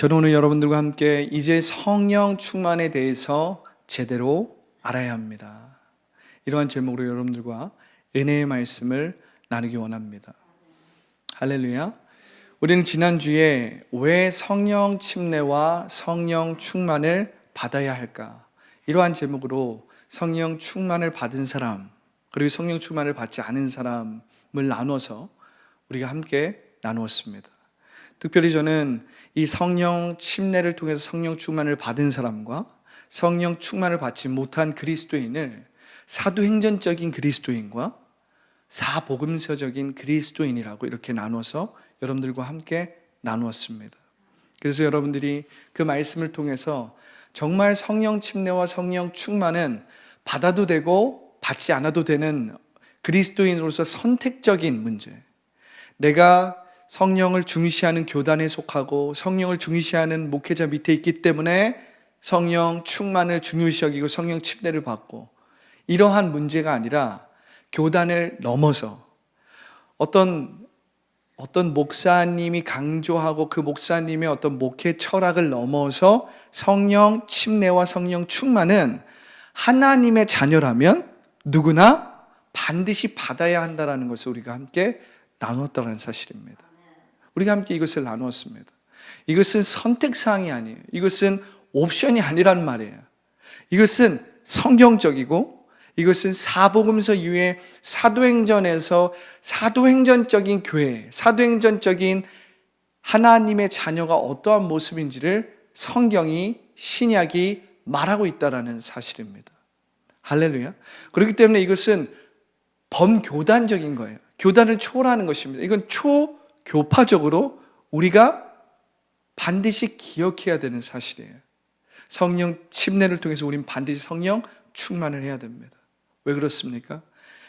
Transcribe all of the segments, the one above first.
저는 오늘 여러분들과 함께 이제 성령 충만에 대해서 제대로 알아야 합니다. 이러한 제목으로 여러분들과 은혜의 말씀을 나누기 원합니다. 할렐루야. 우리는 지난주에 왜 성령 침례와 성령 충만을 받아야 할까? 이러한 제목으로 성령 충만을 받은 사람, 그리고 성령 충만을 받지 않은 사람을 나눠서 우리가 함께 나누었습니다. 특별히 저는 이 성령 침례를 통해서 성령 충만을 받은 사람과 성령 충만을 받지 못한 그리스도인을 사도행전적인 그리스도인과 사복음서적인 그리스도인이라고 이렇게 나눠서 여러분들과 함께 나누었습니다. 그래서 여러분들이 그 말씀을 통해서 정말 성령 침례와 성령 충만은 받아도 되고 받지 않아도 되는 그리스도인으로서 선택적인 문제, 내가 성령을 중시하는 교단에 속하고 성령을 중시하는 목회자 밑에 있기 때문에 성령 충만을 중요시 여기고 성령 침례를 받고, 이러한 문제가 아니라 교단을 넘어서 어떤 목사님이 강조하고 그 목사님의 어떤 목회 철학을 넘어서 성령 침례와 성령 충만은 하나님의 자녀라면 누구나 반드시 받아야 한다는 것을 우리가 함께 나누었다는 사실입니다. 우리가 함께 이것을 나누었습니다. 이것은 선택사항이 아니에요. 이것은 옵션이 아니란 말이에요. 이것은 성경적이고, 이것은 사복음서 이후에 사도행전에서 사도행전적인 교회, 사도행전적인 하나님의 자녀가 어떠한 모습인지를 성경이, 신약이 말하고 있다는 사실입니다. 할렐루야. 그렇기 때문에 이것은 범교단적인 거예요. 교단을 초월하는 것입니다. 이건 초교파적으로 우리가 반드시 기억해야 되는 사실이에요. 성령 침례를 통해서 우리는 반드시 성령 충만을 해야 됩니다. 왜 그렇습니까?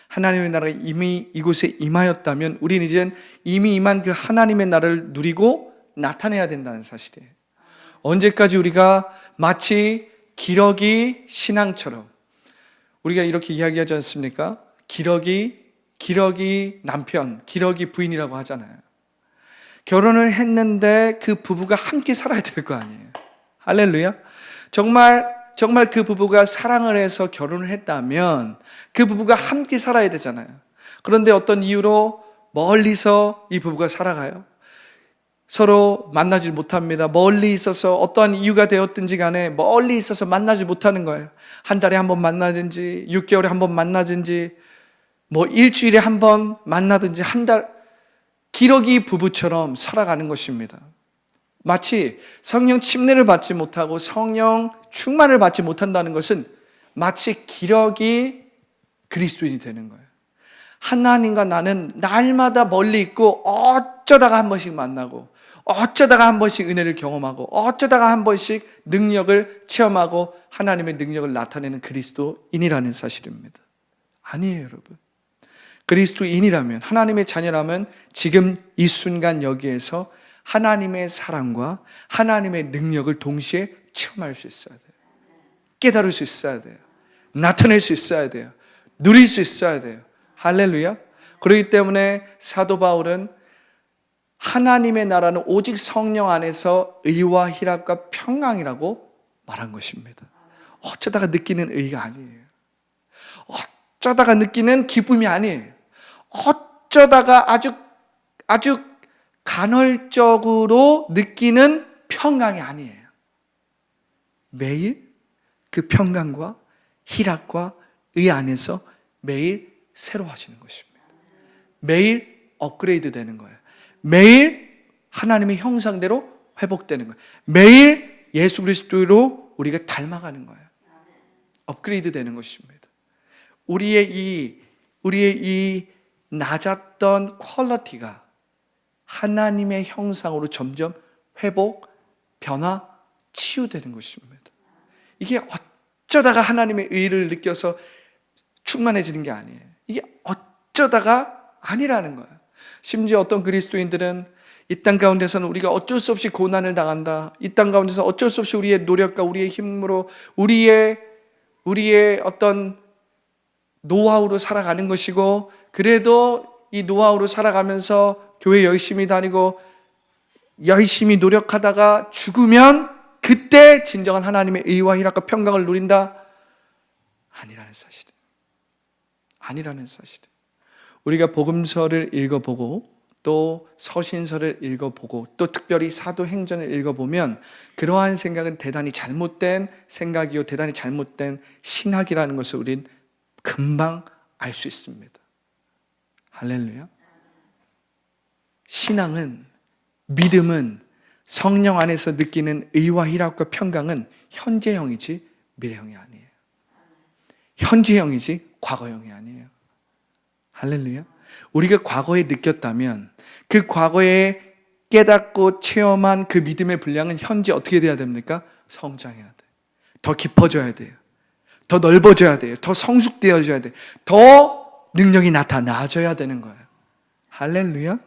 하나님의 나라가 이미 이곳에 임하였다면 우리는 이젠 이미 임한 그 하나님의 나라를 누리고 나타내야 된다는 사실이에요. 언제까지 우리가 마치 기러기 신앙처럼, 우리가 이렇게 이야기하지 않습니까? 기러기 남편, 기러기 부인이라고 하잖아요. 결혼을 했는데 그 부부가 함께 살아야 될 거 아니에요. 할렐루야. 정말 그 부부가 사랑을 해서 결혼을 했다면 그 부부가 함께 살아야 되잖아요. 그런데 어떤 이유로 멀리서 이 부부가 살아가요. 서로 만나지 못합니다. 멀리 있어서 어떠한 이유가 되었든지 간에 멀리 있어서 만나지 못하는 거예요. 한 달에 한 번 만나든지 6개월에 한 번 만나든지 일주일에 한 번 만나든지 한 달, 기러기 부부처럼 살아가는 것입니다. 마치 성령 침례를 받지 못하고 성령 충만을 받지 못한다는 것은 마치 기러기 그리스도인이 되는 거예요. 하나님과 나는 날마다 멀리 있고 어쩌다가 한 번씩 만나고, 어쩌다가 한 번씩 은혜를 경험하고, 어쩌다가 한 번씩 능력을 체험하고 하나님의 능력을 나타내는 그리스도인이라는 사실입니다. 아니에요, 여러분. 그리스도인이라면, 하나님의 자녀라면 지금 이 순간 여기에서 하나님의 사랑과 하나님의 능력을 동시에 체험할 수 있어야 돼요. 깨달을 수 있어야 돼요. 나타낼 수 있어야 돼요. 누릴 수 있어야 돼요. 할렐루야. 그렇기 때문에 사도 바울은 하나님의 나라는 오직 성령 안에서 의와 희락과 평강이라고 말한 것입니다. 어쩌다가 느끼는 의가 아니에요. 어쩌다가 느끼는 기쁨이 아니에요. 어쩌다가 아주 간헐적으로 느끼는 평강이 아니에요. 매일 그 평강과 희락과 의 안에서 매일 새로워지는 것입니다. 매일 업그레이드 되는 거예요. 매일 하나님의 형상대로 회복되는 거예요. 매일 예수 그리스도로 우리가 닮아가는 거예요. 업그레이드 되는 것입니다. 우리의 이 낮았던 퀄리티가 하나님의 형상으로 점점 회복, 변화, 치유되는 것입니다. 이게 어쩌다가 하나님의 의를 느껴서 충만해지는 게 아니에요. 이게 어쩌다가 아니라는 거예요. 심지어 어떤 그리스도인들은 이 땅 가운데서는 우리가 어쩔 수 없이 고난을 당한다. 이 땅 가운데서 어쩔 수 없이 우리의 노력과 우리의 힘으로 우리의 어떤 노하우로 살아가는 것이고, 그래도 이 노하우로 살아가면서 교회 열심히 다니고 열심히 노력하다가 죽으면 그때 진정한 하나님의 의와 희락과 평강을 누린다? 아니라는 사실이에요. 아니라는 사실이에요. 우리가 복음서를 읽어보고 또 서신서를 읽어보고 또 특별히 사도행전을 읽어보면 그러한 생각은 대단히 잘못된 생각이요 대단히 잘못된 신학이라는 것을 우린 금방 알 수 있습니다. 할렐루야. 신앙은, 믿음은, 성령 안에서 느끼는 의와 희락과 평강은 현재형이지 미래형이 아니에요. 현재형이지 과거형이 아니에요. 할렐루야. 우리가 과거에 느꼈다면 그 과거에 깨닫고 체험한 그 믿음의 분량은 현재 어떻게 돼야 됩니까? 성장해야 돼요. 더 깊어져야 돼요. 더 넓어져야 돼요. 더 성숙되어져야 돼요. 더 능력이 나타나져야 되는 거예요. 할렐루야.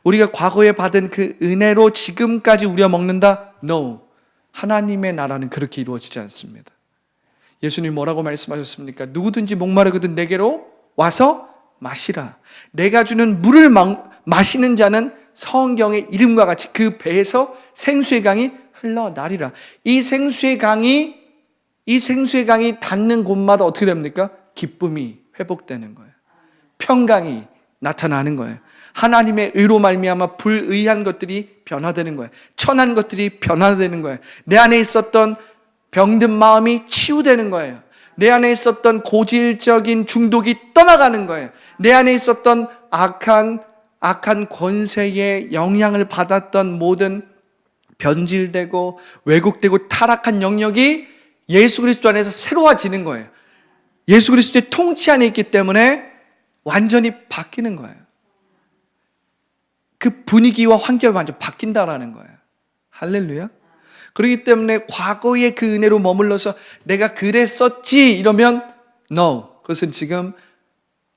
우리가 과거에 받은 그 은혜로 지금까지 우려 먹는다? No. 하나님의 나라는 그렇게 이루어지지 않습니다. 예수님 뭐라고 말씀하셨습니까? 누구든지 목마르거든 내게로 와서 마시라. 내가 주는 물을 마시는 자는 성경의 이름과 같이 그 배에서 생수의 강이 흘러나리라. 이 생수의 강이 닿는 곳마다 어떻게 됩니까? 기쁨이 회복되는 거예요. 평강이 나타나는 거예요. 하나님의 의로 말미암아 불의한 것들이 변화되는 거예요. 천한 것들이 변화되는 거예요. 내 안에 있었던 병든 마음이 치유되는 거예요. 내 안에 있었던 고질적인 중독이 떠나가는 거예요. 내 안에 있었던 악한 권세의 영향을 받았던 모든 변질되고 왜곡되고 타락한 영역이 예수 그리스도 안에서 새로워지는 거예요. 예수 그리스도의 통치 안에 있기 때문에 완전히 바뀌는 거예요. 그 분위기와 환경이 완전 바뀐다라는 거예요. 할렐루야. 그렇기 때문에 과거의 그 은혜로 머물러서 내가 그랬었지 이러면 no. 그것은 지금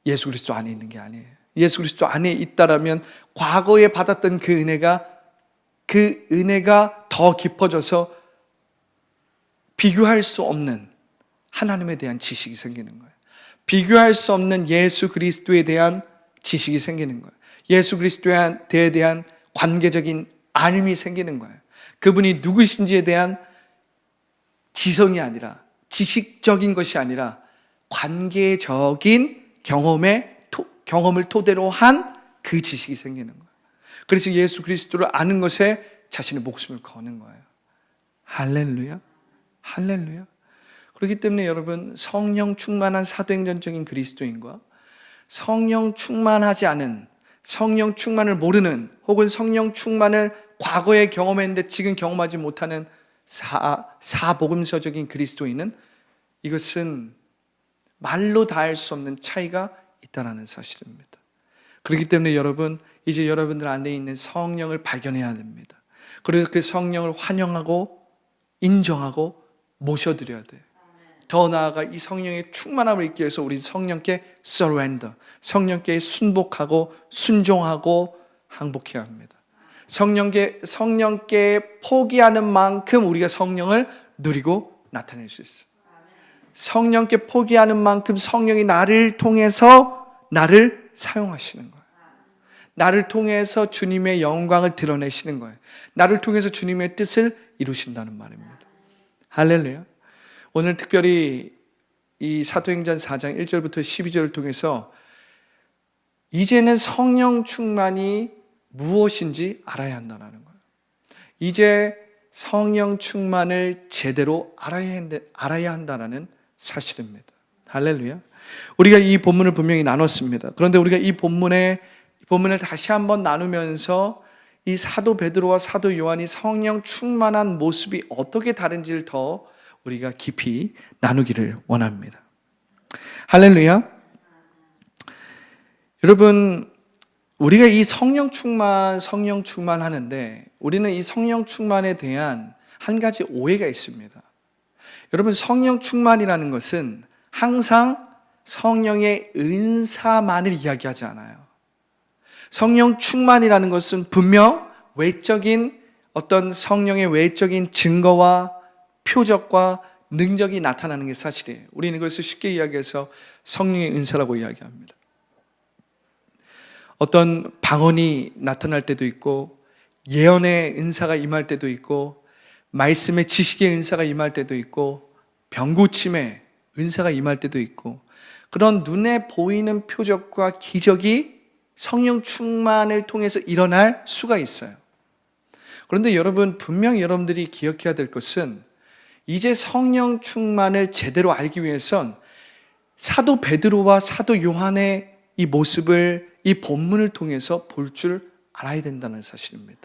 예수 그리스도 안에 있는 게 아니에요. 예수 그리스도 안에 있다라면 과거에 받았던 그 은혜가 더 깊어져서 비교할 수 없는 하나님에 대한 지식이 생기는 거예요. 비교할 수 없는 예수 그리스도에 대한 지식이 생기는 거예요. 예수 그리스도에 대한 관계적인 알미 생기는 거예요. 그분이 누구신지에 대한 지성이 아니라 지식적인 것이 아니라 관계적인 경험을 토대로 한 그 지식이 생기는 거예요. 그래서 예수 그리스도를 아는 것에 자신의 목숨을 거는 거예요. 할렐루야. 할렐루야. 그렇기 때문에 여러분 성령 충만한 사도행전적인 그리스도인과 성령 충만하지 않은 성령 충만을 모르는 혹은 성령 충만을 과거에 경험했는데 지금 경험하지 못하는 사복음서적인 그리스도인은 이것은 말로 다할 수 없는 차이가 있다는 사실입니다. 그렇기 때문에 여러분 이제 여러분들 안에 있는 성령을 발견해야 됩니다. 그래서 그 성령을 환영하고 인정하고 모셔드려야 돼요. 더 나아가 이 성령의 충만함을 잊기 위해서 우리 성령께 surrender, 성령께 순복하고 순종하고 항복해야 합니다. 성령께 포기하는 만큼 우리가 성령을 누리고 나타낼 수 있어요. 성령께 포기하는 만큼 성령이 나를 통해서 나를 사용하시는 거예요. 나를 통해서 주님의 영광을 드러내시는 거예요. 나를 통해서 주님의 뜻을 이루신다는 말입니다. 할렐루야. 오늘 특별히 이 사도행전 4장 1절부터 12절을 통해서 이제는 성령 충만이 무엇인지 알아야 한다는 거예요. 이제 성령 충만을 제대로 알아야 한다는 사실입니다. 할렐루야. 우리가 이 본문을 분명히 나눴습니다. 그런데 우리가 이 본문을 다시 한번 나누면서 이 사도 베드로와 사도 요한이 성령 충만한 모습이 어떻게 다른지를 더 우리가 깊이 나누기를 원합니다. 할렐루야. 여러분, 우리가 이 성령 충만 하는데 우리는 이 성령 충만에 대한 한 가지 오해가 있습니다. 여러분, 성령 충만이라는 것은 항상 성령의 은사만을 이야기하지 않아요. 성령 충만이라는 것은 분명 외적인 어떤 성령의 외적인 증거와 표적과 능력이 나타나는 게 사실이에요. 우리는 그것을 쉽게 이야기해서 성령의 은사라고 이야기합니다. 어떤 방언이 나타날 때도 있고 예언의 은사가 임할 때도 있고, 말씀의 지식의 은사가 임할 때도 있고, 병고침의 은사가 임할 때도 있고, 그런 눈에 보이는 표적과 기적이 성령 충만을 통해서 일어날 수가 있어요. 그런데 여러분, 분명히 여러분들이 기억해야 될 것은, 이제 성령 충만을 제대로 알기 위해선 사도 베드로와 사도 요한의 이 모습을, 이 본문을 통해서 볼 줄 알아야 된다는 사실입니다.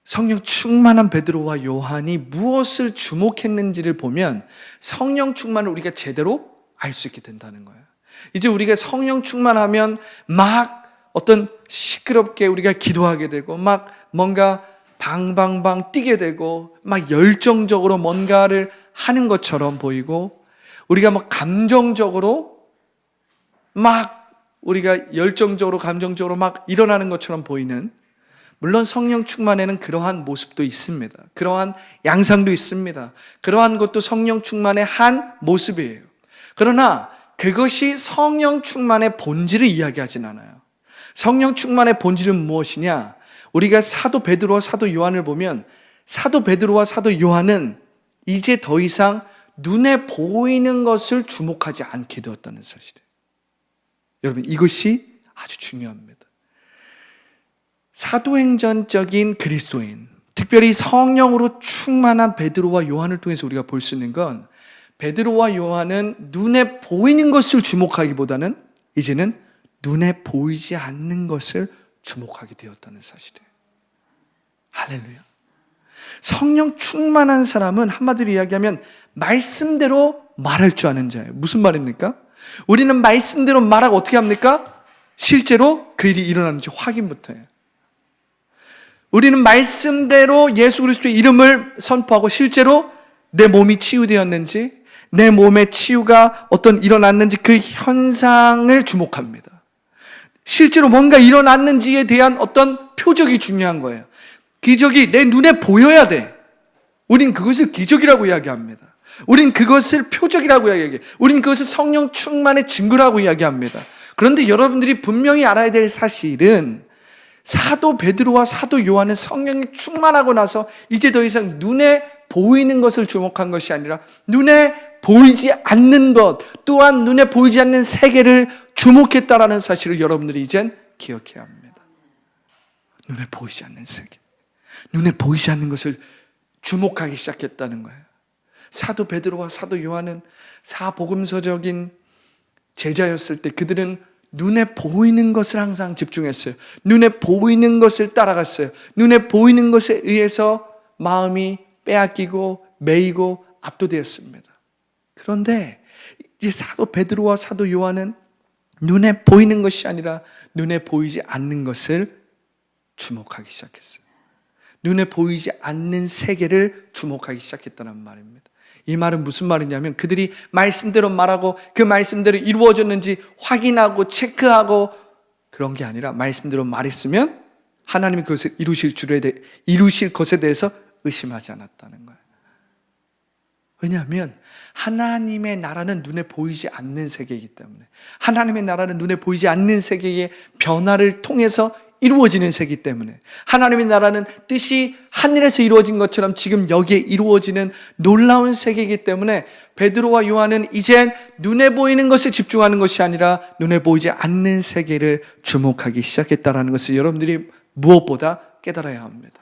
성령 충만한 베드로와 요한이 무엇을 주목했는지를 보면 성령 충만을 우리가 제대로 알 수 있게 된다는 거예요. 이제 우리가 성령 충만하면 막 어떤 시끄럽게 우리가 기도하게 되고, 막 뭔가 방방방 뛰게 되고, 막 열정적으로 뭔가를 하는 것처럼 보이고, 우리가 막 감정적으로 막 우리가 열정적으로 감정적으로 막 일어나는 것처럼 보이는, 물론 성령 충만에는 그러한 모습도 있습니다. 그러한 양상도 있습니다. 그러한 것도 성령 충만의 한 모습이에요. 그러나 그것이 성령 충만의 본질을 이야기하진 않아요. 성령 충만의 본질은 무엇이냐? 우리가 사도 베드로와 사도 요한을 보면 사도 베드로와 사도 요한은 이제 더 이상 눈에 보이는 것을 주목하지 않게 되었다는 사실이에요. 여러분, 이것이 아주 중요합니다. 사도행전적인 그리스도인, 특별히 성령으로 충만한 베드로와 요한을 통해서 우리가 볼 수 있는 건, 베드로와 요한은 눈에 보이는 것을 주목하기보다는 이제는 눈에 보이지 않는 것을 주목하게 되었다는 사실이에요. 할렐루야. 성령 충만한 사람은 한마디로 이야기하면 말씀대로 말할 줄 아는 자예요. 무슨 말입니까? 우리는 말씀대로 말하고 어떻게 합니까? 실제로 그 일이 일어나는지 확인부터 해요. 우리는 말씀대로 예수 그리스도의 이름을 선포하고 실제로 내 몸이 치유되었는지, 내 몸의 치유가 어떤 일어났는지 그 현상을 주목합니다. 실제로 뭔가 일어났는지에 대한 어떤 표적이 중요한 거예요. 기적이 내 눈에 보여야 돼. 우린 그것을 기적이라고 이야기합니다. 우린 그것을 표적이라고 이야기해요. 우린 그것을 성령 충만의 증거라고 이야기합니다. 그런데 여러분들이 분명히 알아야 될 사실은, 사도 베드로와 사도 요한은 성령이 충만하고 나서 이제 더 이상 눈에 보이는 것을 주목한 것이 아니라 눈에 보이지 않는 것, 또한 눈에 보이지 않는 세계를 주목했다라는 사실을 여러분들이 이젠 기억해야 합니다. 눈에 보이지 않는 세계, 눈에 보이지 않는 것을 주목하기 시작했다는 거예요. 사도 베드로와 사도 요한은 사복음서적인 제자였을 때 그들은 눈에 보이는 것을 항상 집중했어요. 눈에 보이는 것을 따라갔어요. 눈에 보이는 것에 의해서 마음이 빼앗기고 매이고 압도되었습니다. 그런데 이제 사도 베드로와 사도 요한은 눈에 보이는 것이 아니라 눈에 보이지 않는 것을 주목하기 시작했어요. 눈에 보이지 않는 세계를 주목하기 시작했다는 말입니다. 이 말은 무슨 말이냐면, 그들이 말씀대로 말하고 그 말씀대로 이루어졌는지 확인하고 체크하고 그런 게 아니라, 말씀대로 말했으면 하나님이 그것을 이루실 것에 대해서 의심하지 않았다는 거예요. 왜냐하면 하나님의 나라는 눈에 보이지 않는 세계이기 때문에, 하나님의 나라는 눈에 보이지 않는 세계의 변화를 통해서 이루어지는 세계이기 때문에, 하나님의 나라는 뜻이 하늘에서 이루어진 것처럼 지금 여기에 이루어지는 놀라운 세계이기 때문에, 베드로와 요한은 이젠 눈에 보이는 것에 집중하는 것이 아니라 눈에 보이지 않는 세계를 주목하기 시작했다는 것을 여러분들이 무엇보다 깨달아야 합니다.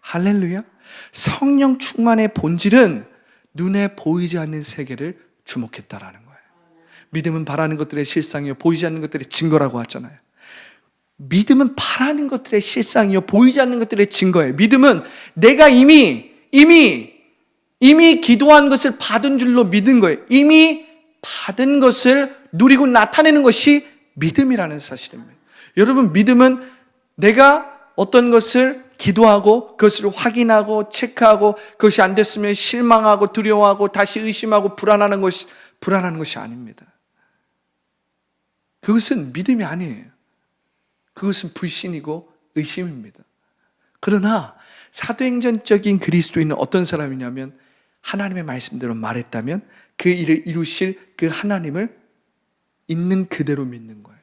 할렐루야. 성령 충만의 본질은 눈에 보이지 않는 세계를 주목했다라는 거예요. 믿음은 바라는 것들의 실상이요 보이지 않는 것들의 증거라고 하잖아요. 믿음은 바라는 것들의 실상이요 보이지 않는 것들의 증거예요. 믿음은 내가 이미 기도한 것을 받은 줄로 믿은 거예요. 이미 받은 것을 누리고 나타내는 것이 믿음이라는 사실입니다. 여러분, 믿음은 내가 어떤 것을 기도하고 그것을 확인하고 체크하고 그것이 안 됐으면 실망하고 두려워하고 다시 의심하고 불안하는 것이 아닙니다. 그것은 믿음이 아니에요. 그것은 불신이고 의심입니다. 그러나 사도행전적인 그리스도인은 어떤 사람이냐면, 하나님의 말씀대로 말했다면 그 일을 이루실 그 하나님을 있는 그대로 믿는 거예요.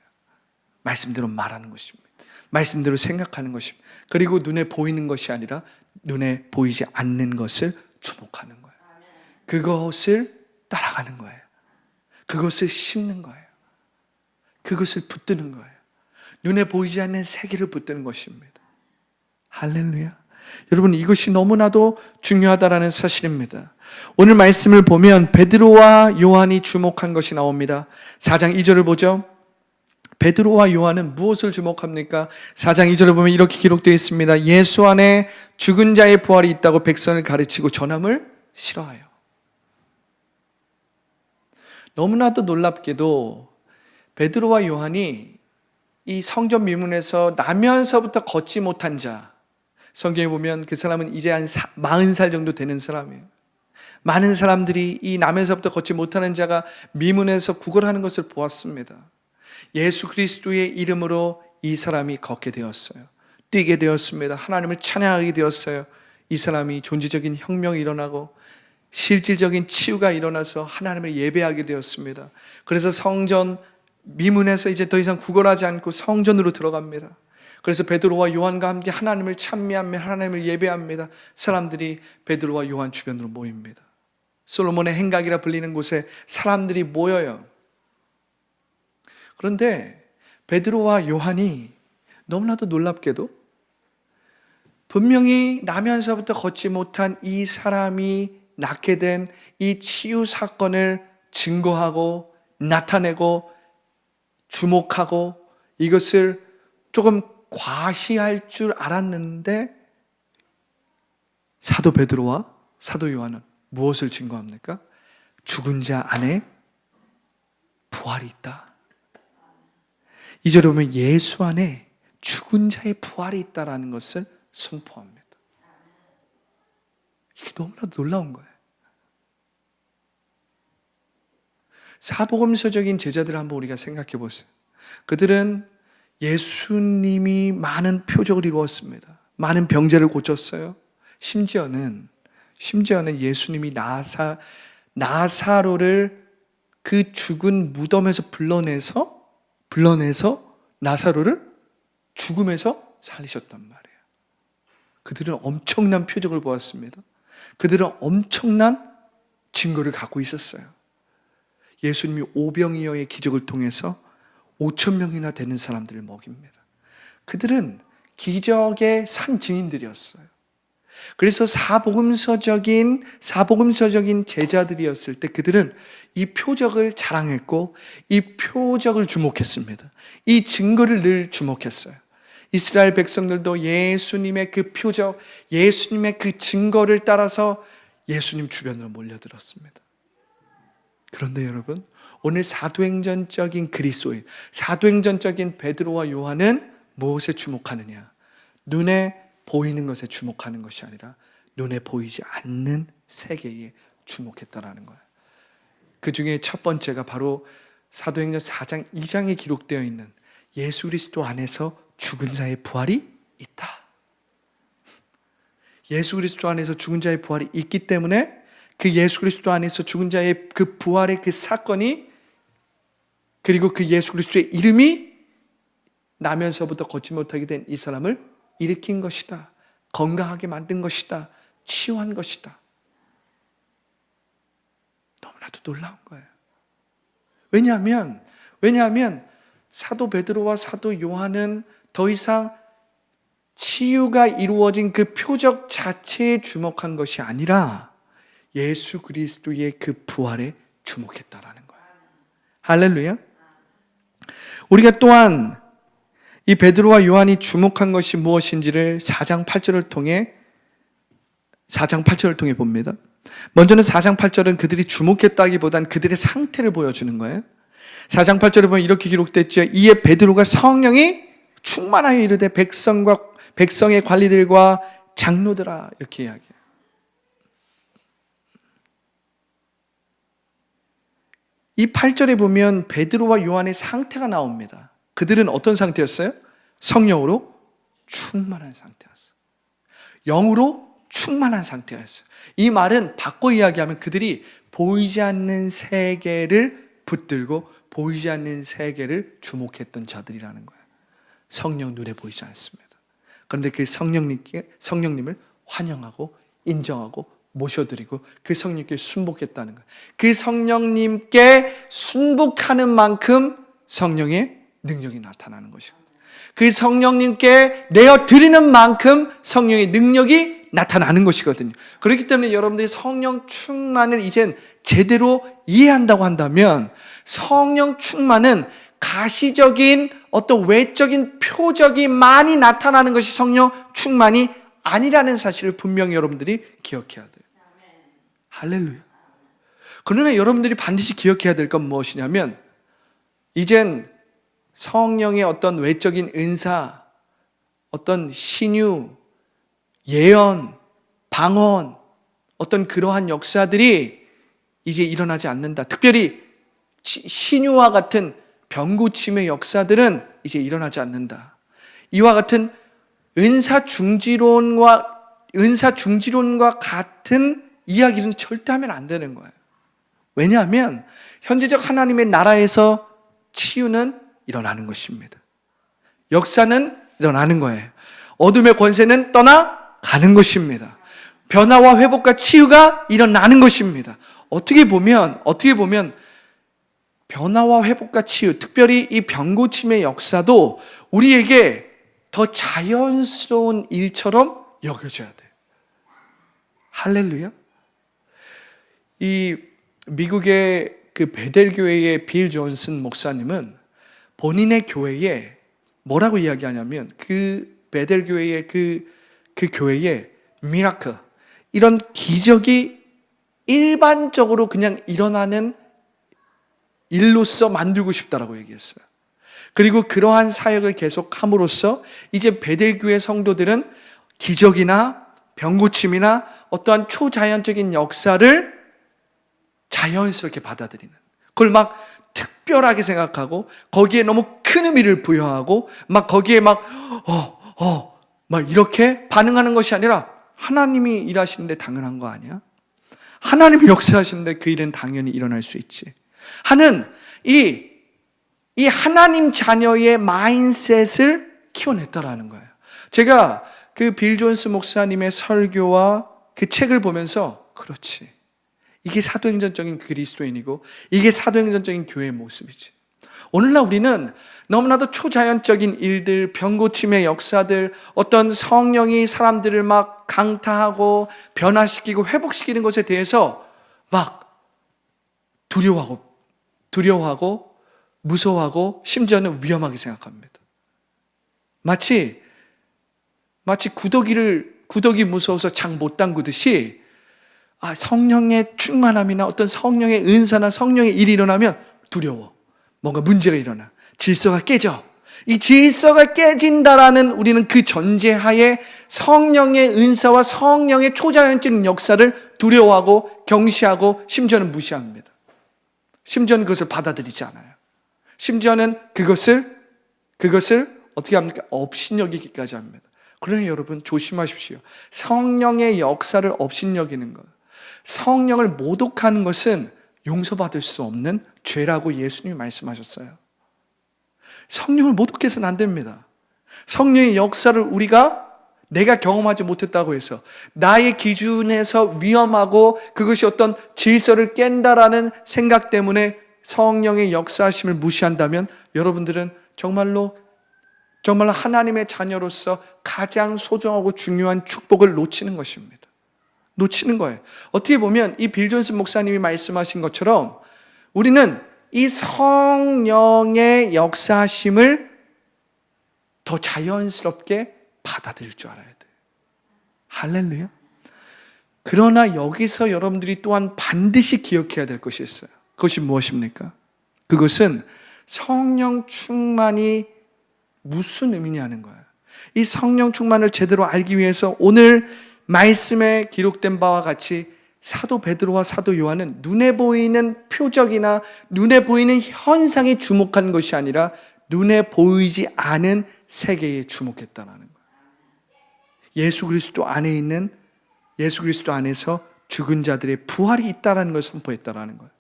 말씀대로 말하는 것입니다. 말씀대로 생각하는 것입니다. 그리고 눈에 보이는 것이 아니라 눈에 보이지 않는 것을 주목하는 거예요. 그것을 따라가는 거예요. 그것을 심는 거예요. 그것을 붙드는 거예요. 눈에 보이지 않는 세계를 붙드는 것입니다. 할렐루야. 여러분, 이것이 너무나도 중요하다라는 사실입니다. 오늘 말씀을 보면 베드로와 요한이 주목한 것이 나옵니다. 4장 2절을 보죠. 베드로와 요한은 무엇을 주목합니까? 4장 2절을 보면 이렇게 기록되어 있습니다. 예수 안에 죽은 자의 부활이 있다고 백성을 가르치고 전함을 싫어하여. 너무나도 놀랍게도 베드로와 요한이 이 성전 미문에서 나면서부터 걷지 못한 자, 성경에 보면 그 사람은 이제 한 40살 정도 되는 사람이에요. 많은 사람들이 이 나면서부터 걷지 못하는 자가 미문에서 구걸하는 것을 보았습니다. 예수 그리스도의 이름으로 이 사람이 걷게 되었어요. 뛰게 되었습니다. 하나님을 찬양하게 되었어요. 이 사람이 존재적인 혁명이 일어나고 실질적인 치유가 일어나서 하나님을 예배하게 되었습니다. 그래서 성전 미문에서 이제 더 이상 구걸하지 않고 성전으로 들어갑니다. 그래서 베드로와 요한과 함께 하나님을 찬미하며 하나님을 예배합니다. 사람들이 베드로와 요한 주변으로 모입니다. 솔로몬의 행각이라 불리는 곳에 사람들이 모여요. 그런데 베드로와 요한이 너무나도 놀랍게도 분명히 나면서부터 걷지 못한 이 사람이 낳게 된 이 치유 사건을 증거하고 나타내고 주목하고 이것을 조금 과시할 줄 알았는데 사도 베드로와 사도 요한은 무엇을 증거합니까? 죽은 자 안에 부활이 있다. 이 절에 보면 예수 안에 죽은 자의 부활이 있다라는 것을 선포합니다. 이게 너무나 놀라운 거예요. 사복음서적인 제자들을 한번 우리가 생각해 보세요. 그들은 예수님이 많은 표적을 이루었습니다. 많은 병자를 고쳤어요. 심지어는 예수님이 나사로를 그 죽은 무덤에서 불러내서 나사로를 죽음에서 살리셨단 말이에요. 그들은 엄청난 표적을 보았습니다. 그들은 엄청난 증거를 갖고 있었어요. 예수님이 오병이어의 기적을 통해서 5,000명이나 되는 사람들을 먹입니다. 그들은 기적의 산 증인들이었어요. 그래서 사복음서적인 제자들이었을 때 그들은 이 표적을 자랑했고 이 표적을 주목했습니다. 이 증거를 늘 주목했어요. 이스라엘 백성들도 예수님의 그 표적, 예수님의 그 증거를 따라서 예수님 주변으로 몰려들었습니다. 그런데 여러분, 오늘 사도행전적인 그리스도인, 사도행전적인 베드로와 요한은 무엇에 주목하느냐? 눈에 보이는 것에 주목하는 것이 아니라 눈에 보이지 않는 세계에 주목했다라는 거예요. 그 중에 첫 번째가 바로 사도행전 4장 2장에 기록되어 있는 예수 그리스도 안에서 죽은 자의 부활이 있다. 예수 그리스도 안에서 죽은 자의 부활이 있기 때문에 그 예수 그리스도 안에서 죽은 자의 그 부활의 그 사건이, 그리고 그 예수 그리스도의 이름이 나면서부터 걷지 못하게 된 이 사람을 일으킨 것이다. 건강하게 만든 것이다. 치유한 것이다. 너무나도 놀라운 거예요. 왜냐하면 사도 베드로와 사도 요한은 더 이상 치유가 이루어진 그 표적 자체에 주목한 것이 아니라 예수 그리스도의 그 부활에 주목했다라는 거예요. 할렐루야. 우리가 또한 이 베드로와 요한이 주목한 것이 무엇인지를 4장 8절을 통해 봅니다. 먼저는 4장 8절은 그들이 주목했다기보단 그들의 상태를 보여주는 거예요. 4장 8절에 보면 이렇게 기록됐죠. 이에 베드로가 성령이 충만하여 이르되 백성의 관리들과 장로들아, 이렇게 이야기해요. 이 8절에 보면 베드로와 요한의 상태가 나옵니다. 그들은 어떤 상태였어요? 성령으로 충만한 상태였어요. 영으로 충만한 상태였어요. 이 말은 바꿔 이야기하면 그들이 보이지 않는 세계를 붙들고 보이지 않는 세계를 주목했던 자들이라는 거예요. 성령 눈에 보이지 않습니다. 그런데 그 성령님을 환영하고 인정하고 모셔드리고 그 성령님께 순복했다는 거예요. 그 성령님께 순복하는 만큼 성령의 능력이 나타나는 것이거든요. 그 성령님께 내어드리는 만큼 성령의 능력이 나타나는 것이거든요. 그렇기 때문에 여러분들이 성령 충만을 이젠 제대로 이해한다고 한다면 성령 충만은 가시적인 어떤 외적인 표적이 많이 나타나는 것이 성령 충만이 아니라는 사실을 분명히 여러분들이 기억해야 돼요. 할렐루야. 그러나 여러분들이 반드시 기억해야 될 건 무엇이냐면 이젠 성령의 어떤 외적인 은사, 어떤 신유, 예언, 방언, 어떤 그러한 역사들이 이제 일어나지 않는다. 특별히 신유와 같은 병고침의 역사들은 이제 일어나지 않는다. 이와 같은 은사 중지론과 같은 이야기는 절대 하면 안 되는 거예요. 왜냐하면 현재적 하나님의 나라에서 치유는 일어나는 것입니다. 역사는 일어나는 거예요. 어둠의 권세는 떠나가는 것입니다. 변화와 회복과 치유가 일어나는 것입니다. 어떻게 보면 변화와 회복과 치유, 특별히 이 병고침의 역사도 우리에게 더 자연스러운 일처럼 여겨져야 돼요. 할렐루야. 이 미국의 그 베델교회의 빌 존슨 목사님은 본인의 교회에 뭐라고 이야기하냐면 그 베델교회의 그 교회에 미라클, 이런 기적이 일반적으로 그냥 일어나는 일로서 만들고 싶다라고 얘기했어요. 그리고 그러한 사역을 계속함으로써 이제 베델교회 성도들은 기적이나 병고침이나 어떠한 초자연적인 역사를 자연스럽게 받아들이는, 그걸 막 특별하게 생각하고 거기에 너무 큰 의미를 부여하고 막 거기에 막 이렇게 반응하는 것이 아니라 하나님이 일하시는데 당연한 거 아니야? 하나님이 역사하시는데 그 일은 당연히 일어날 수 있지 하는 이 하나님 자녀의 마인셋을 키워냈다라는 거예요. 제가 그 빌 존스 목사님의 설교와 그 책을 보면서 그렇지, 이게 사도행전적인 그리스도인이고 이게 사도행전적인 교회의 모습이지. 오늘날 우리는 너무나도 초자연적인 일들, 병고침의 역사들, 어떤 성령이 사람들을 막 강타하고 변화시키고 회복시키는 것에 대해서 막 두려워하고 무서워하고 심지어는 위험하게 생각합니다. 마치 구더기 무서워서 장 못 담그듯이 성령의 충만함이나 어떤 성령의 은사나 성령의 일이 일어나면 두려워. 뭔가 문제가 일어나. 질서가 깨져. 이 질서가 깨진다라는 우리는 그 전제하에 성령의 은사와 성령의 초자연적인 역사를 두려워하고 경시하고 심지어는 무시합니다. 심지어는 그것을 받아들이지 않아요. 심지어는 그것을 어떻게 합니까? 업신여기기까지 합니다. 그러니 여러분 조심하십시오. 성령의 역사를 업신여기는 것, 성령을 모독하는 것은 용서받을 수 없는 죄라고 예수님이 말씀하셨어요. 성령을 모독해서는 안 됩니다. 성령의 역사를 내가 경험하지 못했다고 해서 나의 기준에서 위험하고 그것이 어떤 질서를 깬다라는 생각 때문에 성령의 역사하심을 무시한다면 여러분들은 정말 하나님의 자녀로서 가장 소중하고 중요한 축복을 놓치는 것입니다. 놓치는 거예요. 어떻게 보면 이 빌 존슨 목사님이 말씀하신 것처럼 우리는 이 성령의 역사하심을 더 자연스럽게 받아들일 줄 알아야 돼요. 할렐루야. 그러나 여기서 여러분들이 또한 반드시 기억해야 될 것이 있어요. 그것이 무엇입니까? 그것은 성령 충만이 무슨 의미냐는 거예요. 이 성령 충만을 제대로 알기 위해서 오늘 말씀에 기록된 바와 같이 사도 베드로와 사도 요한은 눈에 보이는 표적이나 눈에 보이는 현상에 주목한 것이 아니라 눈에 보이지 않은 세계에 주목했다는 거예요. 예수 그리스도 안에서 죽은 자들의 부활이 있다는 것을 선포했다는 거예요.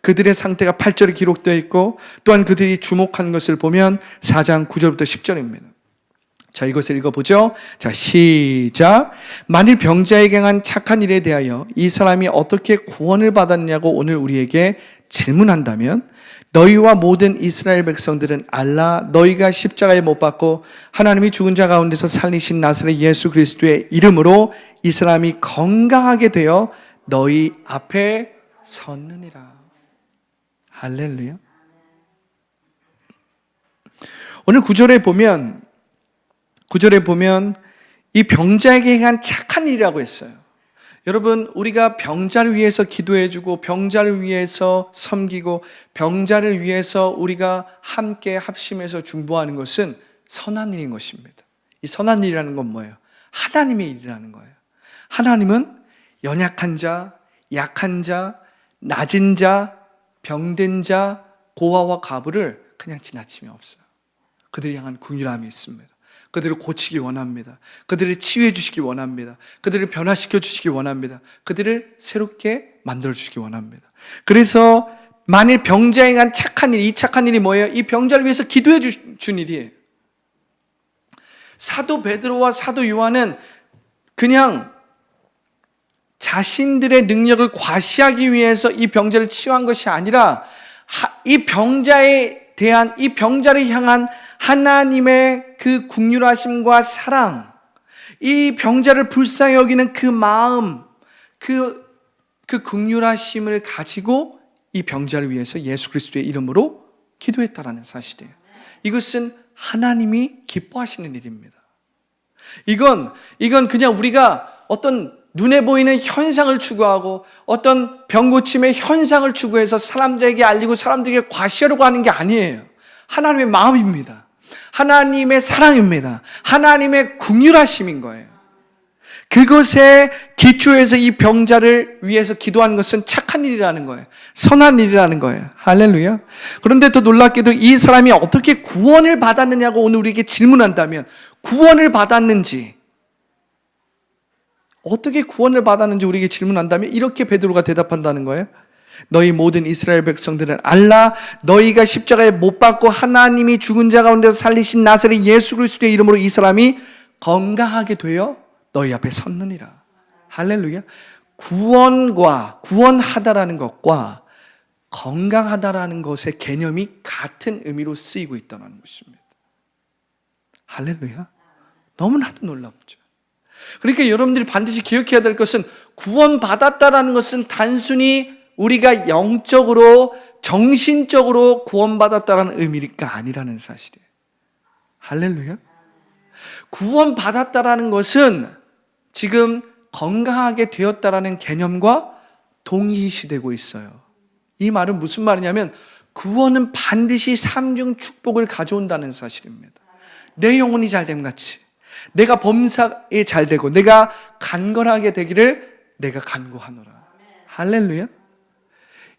그들의 상태가 8절에 기록되어 있고 또한 그들이 주목한 것을 보면 4장 9절부터 10절입니다. 자, 이것을 읽어보죠. 자, 시작. 만일 병자에게 행한 착한 일에 대하여 이 사람이 어떻게 구원을 받았냐고 오늘 우리에게 질문한다면 너희와 모든 이스라엘 백성들은 알라 너희가 십자가에 못 박고 하나님이 죽은 자 가운데서 살리신 나사렛 예수 그리스도의 이름으로 이 사람이 건강하게 되어 너희 앞에 섰느니라. 할렐루야. 오늘 9절에 보면 이 병자에게 행한 착한 일이라고 했어요. 여러분, 우리가 병자를 위해서 기도해주고 병자를 위해서 섬기고 병자를 위해서 우리가 함께 합심해서 중보하는 것은 선한 일인 것입니다. 이 선한 일이라는 건 뭐예요? 하나님의 일이라는 거예요. 하나님은 연약한 자, 약한 자, 낮은 자, 병든 자, 고아와 과부를 그냥 지나치면 없어요. 그들을 향한 긍휼함이 있습니다. 그들을 고치기 원합니다. 그들을 치유해 주시기 원합니다. 그들을 변화시켜 주시기 원합니다. 그들을 새롭게 만들어 주시기 원합니다. 그래서 만일 병자에 행한 착한 일, 이 착한 일이 뭐예요? 이 병자를 위해서 기도해 준 일이에요. 사도 베드로와 사도 요한은 그냥 자신들의 능력을 과시하기 위해서 이 병자를 치유한 것이 아니라 이 병자에 대한, 이 병자를 향한 하나님의 그 긍휼하심과 사랑, 이 병자를 불쌍히 여기는 그 마음, 그 긍휼하심을 가지고 이 병자를 위해서 예수 그리스도의 이름으로 기도했다라는 사실이에요. 이것은 하나님이 기뻐하시는 일입니다. 이건 그냥 우리가 어떤 눈에 보이는 현상을 추구하고 어떤 병 고침의 현상을 추구해서 사람들에게 알리고 사람들에게 과시하려고 하는 게 아니에요. 하나님의 마음입니다. 하나님의 사랑입니다. 하나님의 긍휼하심인 거예요. 그것에 기초해서 이 병자를 위해서 기도하는 것은 착한 일이라는 거예요. 선한 일이라는 거예요. 할렐루야. 그런데 더 놀랍게도 이 사람이 어떻게 구원을 받았느냐고 오늘 우리에게 질문한다면 구원을 받았는지, 어떻게 구원을 받았는지 우리에게 질문한다면 이렇게 베드로가 대답한다는 거예요. 너희 모든 이스라엘 백성들은 알라 너희가 십자가에 못 박고 하나님이 죽은 자 가운데서 살리신 나사렛 예수 그리스도의 이름으로 이 사람이 건강하게 되어 너희 앞에 섰느니라. 할렐루야. 구원하다라는 것과 건강하다라는 것의 개념이 같은 의미로 쓰이고 있다는 것입니다. 할렐루야. 너무나도 놀랍죠. 그러니까 여러분들이 반드시 기억해야 될 것은 구원받았다라는 것은 단순히 우리가 영적으로 정신적으로 구원받았다라는 의미가 아니라는 사실이에요. 할렐루야. 구원받았다라는 것은 지금 건강하게 되었다라는 개념과 동일시되고 있어요. 이 말은 무슨 말이냐면 구원은 반드시 삼중 축복을 가져온다는 사실입니다. 내 영혼이 잘됨 같이 내가 범사에 잘되고 내가 간건하게 되기를 내가 간구하노라. 할렐루야.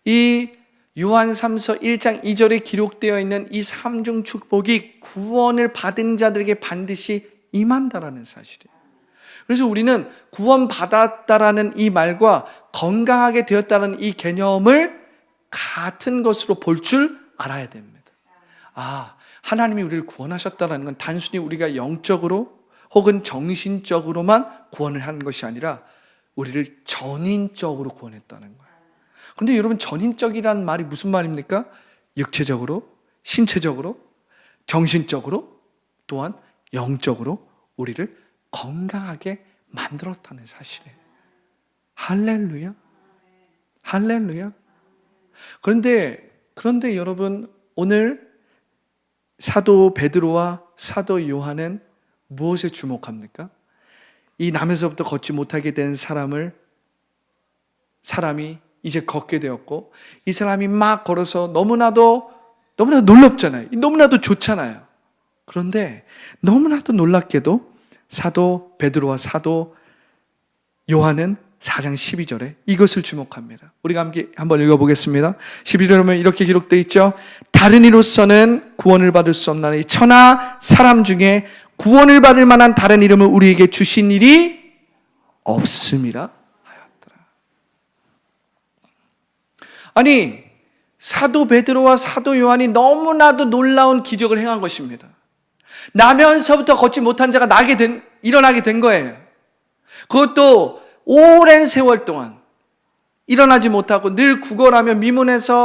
이 요한 3서 1장 2절에 기록되어 있는 이 삼중 축복이 구원을 받은 자들에게 반드시 임한다라는 사실이에요. 그래서 우리는 구원받았다라는 이 말과 건강하게 되었다는 이 개념을 같은 것으로 볼 줄 알아야 됩니다. 하나님이 우리를 구원하셨다는 건 단순히 우리가 영적으로 혹은 정신적으로만 구원을 하는 것이 아니라 우리를 전인적으로 구원했다는 거예요. 그런데 여러분, 전인적이라는 말이 무슨 말입니까? 육체적으로, 신체적으로, 정신적으로, 또한 영적으로 우리를 건강하게 만들었다는 사실이에요. 할렐루야. 할렐루야. 그런데 여러분, 오늘 사도 베드로와 사도 요한은 무엇에 주목합니까? 이 남에서부터 걷지 못하게 된 사람이 이제 걷게 되었고, 이 사람이 막 걸어서 너무나도 놀랍잖아요. 너무나도 좋잖아요. 그런데 너무나도 놀랍게도 사도 베드로와 사도 요한은 4장 12절에 이것을 주목합니다. 우리가 함께 한번 읽어보겠습니다. 12절에 보면 이렇게 기록되어 있죠. 다른 이로서는 구원을 받을 수 없나니 천하 사람 중에 구원을 받을 만한 다른 이름을 우리에게 주신 일이 없음이라 하였더라. 아니, 사도 베드로와 사도 요한이 너무나도 놀라운 기적을 행한 것입니다. 나면서부터 걷지 못한 자가 일어나게 된 거예요. 그것도 오랜 세월 동안 일어나지 못하고 늘 구걸하며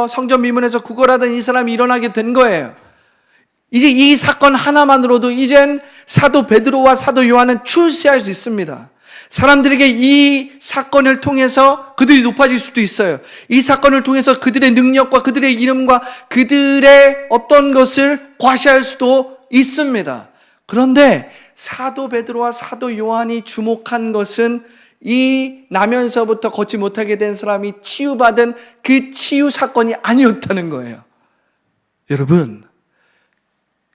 성전 미문에서 구걸하던 이 사람이 일어나게 된 거예요. 이제 이 사건 하나만으로도 이젠 사도 베드로와 사도 요한은 출세할 수 있습니다. 사람들에게 이 사건을 통해서 그들이 높아질 수도 있어요. 이 사건을 통해서 그들의 능력과 그들의 이름과 그들의 어떤 것을 과시할 수도 있습니다. 그런데 사도 베드로와 사도 요한이 주목한 것은 이 나면서부터 걷지 못하게 된 사람이 치유받은 그 치유 사건이 아니었다는 거예요. 여러분,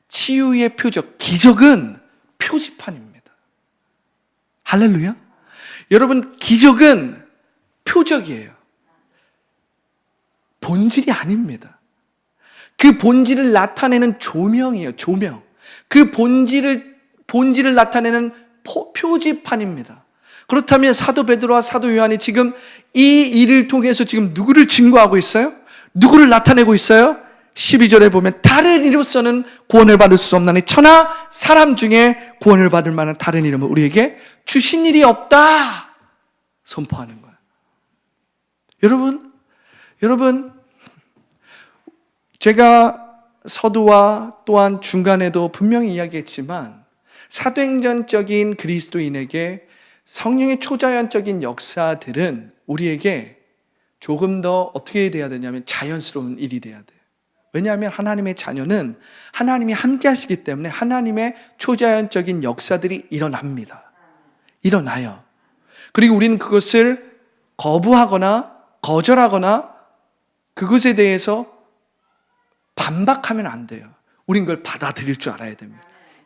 치유의 표적, 기적은 표지판입니다. 할렐루야. 여러분, 기적은 표적이에요. 본질이 아닙니다. 그 본질을 나타내는 조명이에요. 조명. 그 본질을 나타내는 표지판입니다. 그렇다면 사도 베드로와 사도 요한이 지금 이 일을 통해서 지금 누구를 증거하고 있어요? 누구를 나타내고 있어요? 12절에 보면 다른 이로서는 구원을 받을 수 없나니 천하 사람 중에 구원을 받을 만한 다른 이름을 우리에게 주신 일이 없다 선포하는 거예요. 여러분 제가 서두와 또한 중간에도 분명히 이야기했지만 사도행전적인 그리스도인에게 성령의 초자연적인 역사들은 우리에게 조금 더 어떻게 돼야 되냐면 자연스러운 일이 돼야 돼요. 왜냐하면 하나님의 자녀는 하나님이 함께 하시기 때문에 하나님의 초자연적인 역사들이 일어납니다. 일어나요. 그리고 우리는 그것을 거부하거나 거절하거나 그것에 대해서 반박하면 안 돼요. 우린 그걸 받아들일 줄 알아야 됩니다.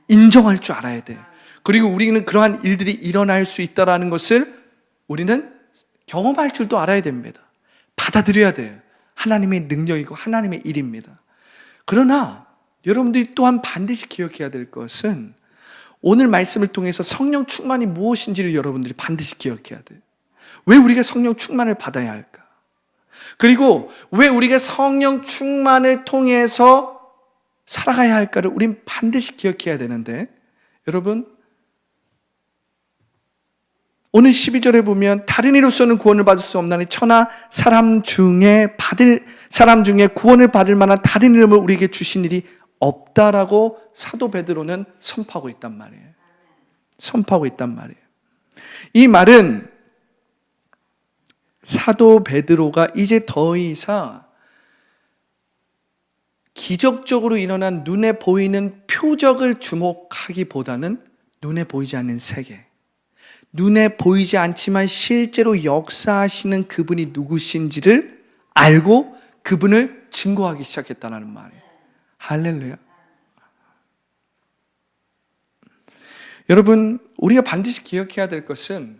인정할 줄 알아야 돼요. 그리고 우리는 그러한 일들이 일어날 수 있다는 것을 우리는 경험할 줄도 알아야 됩니다. 받아들여야 돼요. 하나님의 능력이고 하나님의 일입니다. 그러나 여러분들이 또한 반드시 기억해야 될 것은 오늘 말씀을 통해서 성령 충만이 무엇인지를 여러분들이 반드시 기억해야 돼요. 왜 우리가 성령 충만을 받아야 할까? 그리고 왜 우리가 성령 충만을 통해서 살아가야 할까를 우린 반드시 기억해야 되는데 여러분 오늘 12절에 보면 다른 이로서는 구원을 받을 수 없나니 천하 사람 중에 구원을 받을 만한 다른 이름을 우리에게 주신 일이 없다라고 사도 베드로는 선포하고 있단 말이에요. 선포하고 있단 말이에요. 이 말은 사도 베드로가 이제 더 이상 기적적으로 일어난 눈에 보이는 표적을 주목하기보다는 눈에 보이지 않는 세계, 눈에 보이지 않지만 실제로 역사하시는 그분이 누구신지를 알고 그분을 증거하기 시작했다는 말이에요. 할렐루야. 여러분, 우리가 반드시 기억해야 될 것은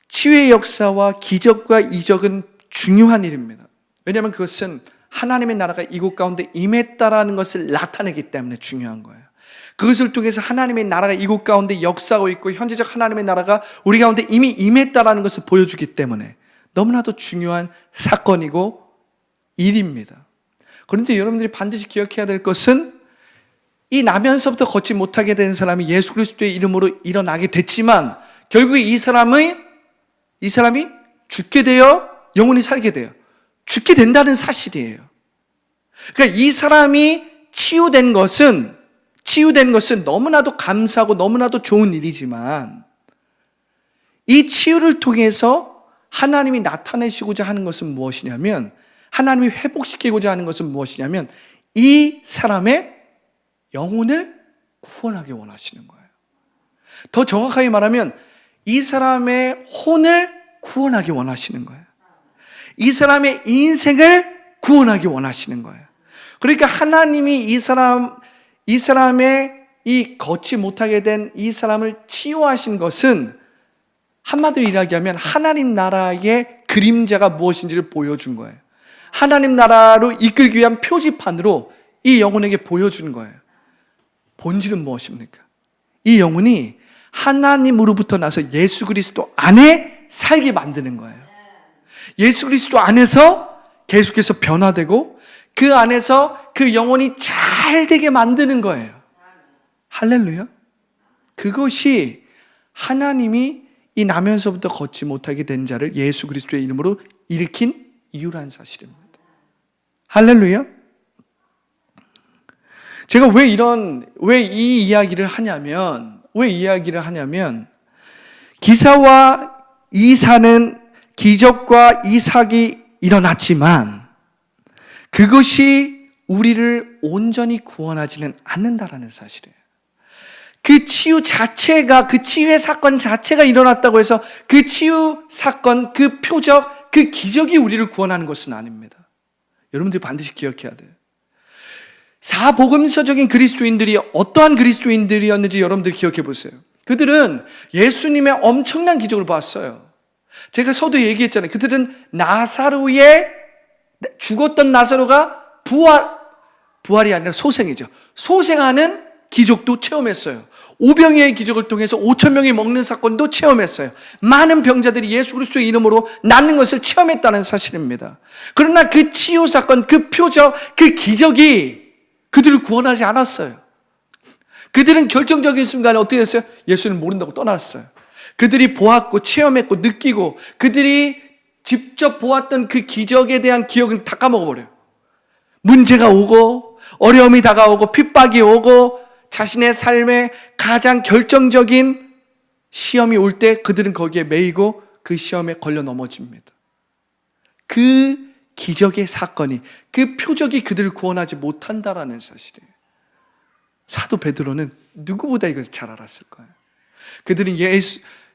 치유의 역사와 기적과 이적은 중요한 일입니다. 왜냐하면 그것은 하나님의 나라가 이곳 가운데 임했다라는 것을 나타내기 때문에 중요한 거예요. 그것을 통해서 하나님의 나라가 이곳 가운데 역사하고 있고 현재적 하나님의 나라가 우리 가운데 이미 임했다라는 것을 보여주기 때문에 너무나도 중요한 사건이고 일입니다. 그런데 여러분들이 반드시 기억해야 될 것은 이 나면서부터 걷지 못하게 된 사람이 예수 그리스도의 이름으로 일어나게 됐지만 결국에 이 사람이 죽게 되어 영원히 살게 돼요. 죽게 된다는 사실이에요. 그러니까 이 사람이 치유된 것은 너무나도 감사하고 너무나도 좋은 일이지만 이 치유를 통해서 하나님이 나타내시고자 하는 것은 무엇이냐면 하나님이 회복시키고자 하는 것은 무엇이냐면 이 사람의 영혼을 구원하기 원하시는 거예요. 더 정확하게 말하면 이 사람의 혼을 구원하기 원하시는 거예요. 이 사람의 인생을 구원하기 원하시는 거예요. 그러니까 하나님이 이 사람의 이 걷지 못하게 된 이 사람을 치유하신 것은 한마디로 이야기하면 하나님 나라의 그림자가 무엇인지를 보여준 거예요. 하나님 나라로 이끌기 위한 표지판으로 이 영혼에게 보여주는 거예요. 본질은 무엇입니까? 이 영혼이 하나님으로부터 나서 예수 그리스도 안에 살게 만드는 거예요. 예수 그리스도 안에서 계속해서 변화되고 그 안에서 그 영혼이 잘 되게 만드는 거예요. 할렐루야. 그것이 하나님이 이 나면서부터 걷지 못하게 된 자를 예수 그리스도의 이름으로 일으킨 이유라는 사실입니다. 할렐루야. 제가 왜 이 이야기를 하냐면, 기사와 이사는 기적과 이삭이 일어났지만 그것이 우리를 온전히 구원하지는 않는다라는 사실이에요. 그 치유 자체가, 그 치유의 사건 자체가 일어났다고 해서 그 치유 사건, 그 표적, 그 기적이 우리를 구원하는 것은 아닙니다. 여러분들이 반드시 기억해야 돼요. 사복음서적인 그리스도인들이 어떠한 그리스도인들이었는지 여러분들이 기억해 보세요. 그들은 예수님의 엄청난 기적을 봤어요. 제가 서두에 얘기했잖아요. 그들은 죽었던 나사로가 부활이 아니라 소생이죠. 소생하는 기적도 체험했어요. 오병이의 기적을 통해서 5,000명이 먹는 사건도 체험했어요. 많은 병자들이 예수 그리스도의 이름으로 낫는 것을 체험했다는 사실입니다. 그러나 그 치유 사건, 그 표적, 그 기적이 그들을 구원하지 않았어요. 그들은 결정적인 순간에 어떻게 됐어요? 예수를 모른다고 떠났어요. 그들이 보았고 체험했고 느끼고 그들이 직접 보았던 그 기적에 대한 기억을 다 까먹어버려요. 문제가 오고 어려움이 다가오고 핍박이 오고 자신의 삶에 가장 결정적인 시험이 올 때 그들은 거기에 매이고 그 시험에 걸려 넘어집니다. 그 기적의 사건이, 그 표적이 그들을 구원하지 못한다라는 사실이에요. 사도 베드로는 누구보다 이것을 잘 알았을 거예요.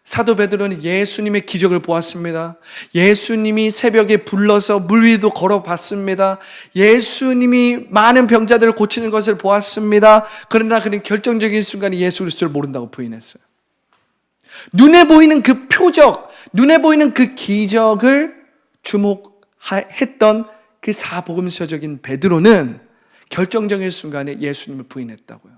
사도 베드로는 예수님의 기적을 보았습니다. 예수님이 새벽에 불러서 물 위도 걸어봤습니다. 예수님이 많은 병자들을 고치는 것을 보았습니다. 그러나 그는 결정적인 순간에 예수 그리스도를 모른다고 부인했어요. 눈에 보이는 그 표적, 눈에 보이는 그 기적을 주목했던 그 사복음서적인 베드로는 결정적인 순간에 예수님을 부인했다고요.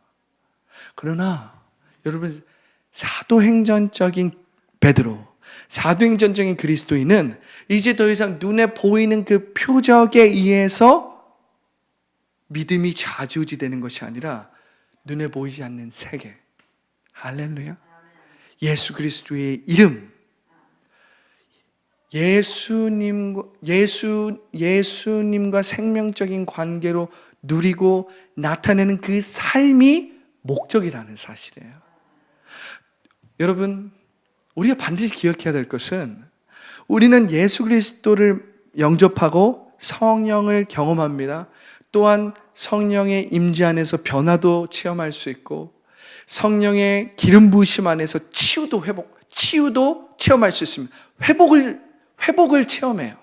그러나 여러분, 사도행전적인 베드로, 사도행전적인 그리스도인은 이제 더 이상 눈에 보이는 그 표적에 의해서 믿음이 좌지우지되는 것이 아니라 눈에 보이지 않는 세계, 할렐루야, 예수 그리스도의 이름, 예수님과 생명적인 관계로 누리고 나타내는 그 삶이 목적이라는 사실이에요. 여러분, 우리가 반드시 기억해야 될 것은 우리는 예수 그리스도를 영접하고 성령을 경험합니다. 또한 성령의 임재 안에서 변화도 체험할 수 있고 성령의 기름 부으심 안에서 치유도 체험할 수 있습니다. 회복을 체험해요.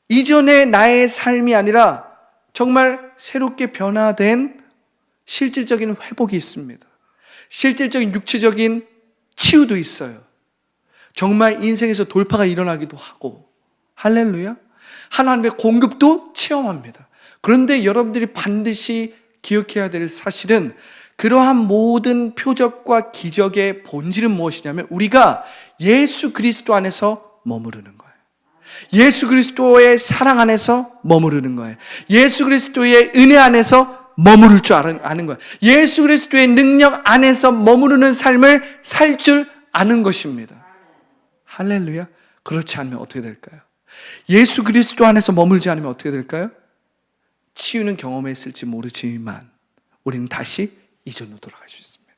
이전의 나의 삶이 아니라 정말 새롭게 변화된 실질적인 회복이 있습니다. 실질적인 육체적인 치유도 있어요. 정말 인생에서 돌파가 일어나기도 하고, 할렐루야, 하나님의 공급도 체험합니다. 그런데 여러분들이 반드시 기억해야 될 사실은 그러한 모든 표적과 기적의 본질은 무엇이냐면 우리가 예수 그리스도 안에서 머무르는 거예요. 예수 그리스도의 사랑 안에서 머무르는 거예요. 예수 그리스도의 은혜 안에서 머무를 줄 아는 거예요. 예수 그리스도의 능력 안에서 머무르는 삶을 살 줄 아는 것입니다. 할렐루야. 그렇지 않으면 어떻게 될까요? 예수 그리스도 안에서 머물지 않으면 어떻게 될까요? 치유는 경험했을지 모르지만 우리는 다시 이전으로 돌아갈 수 있습니다.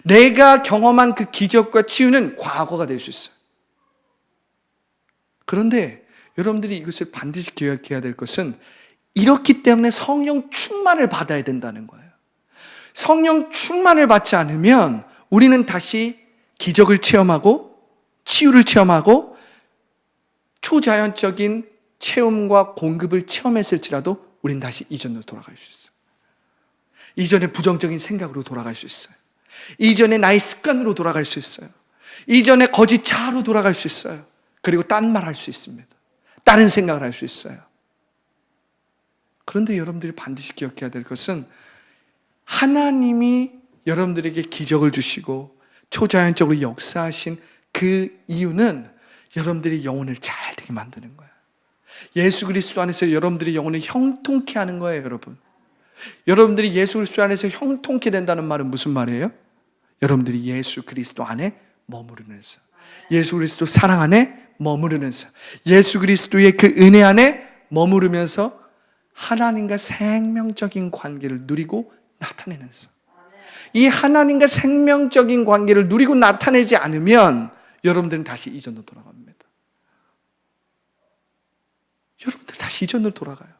내가 경험한 그 기적과 치유는 과거가 될 수 있어요. 그런데 여러분들이 이것을 반드시 기억해야 될 것은 이렇기 때문에 성령 충만을 받아야 된다는 거예요. 성령 충만을 받지 않으면 우리는 다시 기적을 체험하고 치유를 체험하고 초자연적인 체험과 공급을 체험했을지라도 우리는 다시 이전으로 돌아갈 수 있어요. 이전의 부정적인 생각으로 돌아갈 수 있어요. 이전의 나의 습관으로 돌아갈 수 있어요. 이전의 거짓 자아로 돌아갈 수 있어요. 그리고 딴 말 할 수 있습니다. 다른 생각을 할 수 있어요. 그런데 여러분들이 반드시 기억해야 될 것은 하나님이 여러분들에게 기적을 주시고 초자연적으로 역사하신 그 이유는 여러분들이 영혼을 잘 되게 만드는 거예요. 예수 그리스도 안에서 여러분들이 영혼을 형통케 하는 거예요, 여러분. 여러분들이 예수 그리스도 안에서 형통케 된다는 말은 무슨 말이에요? 여러분들이 예수 그리스도 안에 머무르면서, 예수 그리스도 사랑 안에 머무르면서, 예수 그리스도의 그 은혜 안에 머무르면서 하나님과 생명적인 관계를 누리고 나타내면서, 이 하나님과 생명적인 관계를 누리고 나타내지 않으면 여러분들은 다시 이전으로 돌아갑니다. 여러분들 다시 이전으로 돌아가요.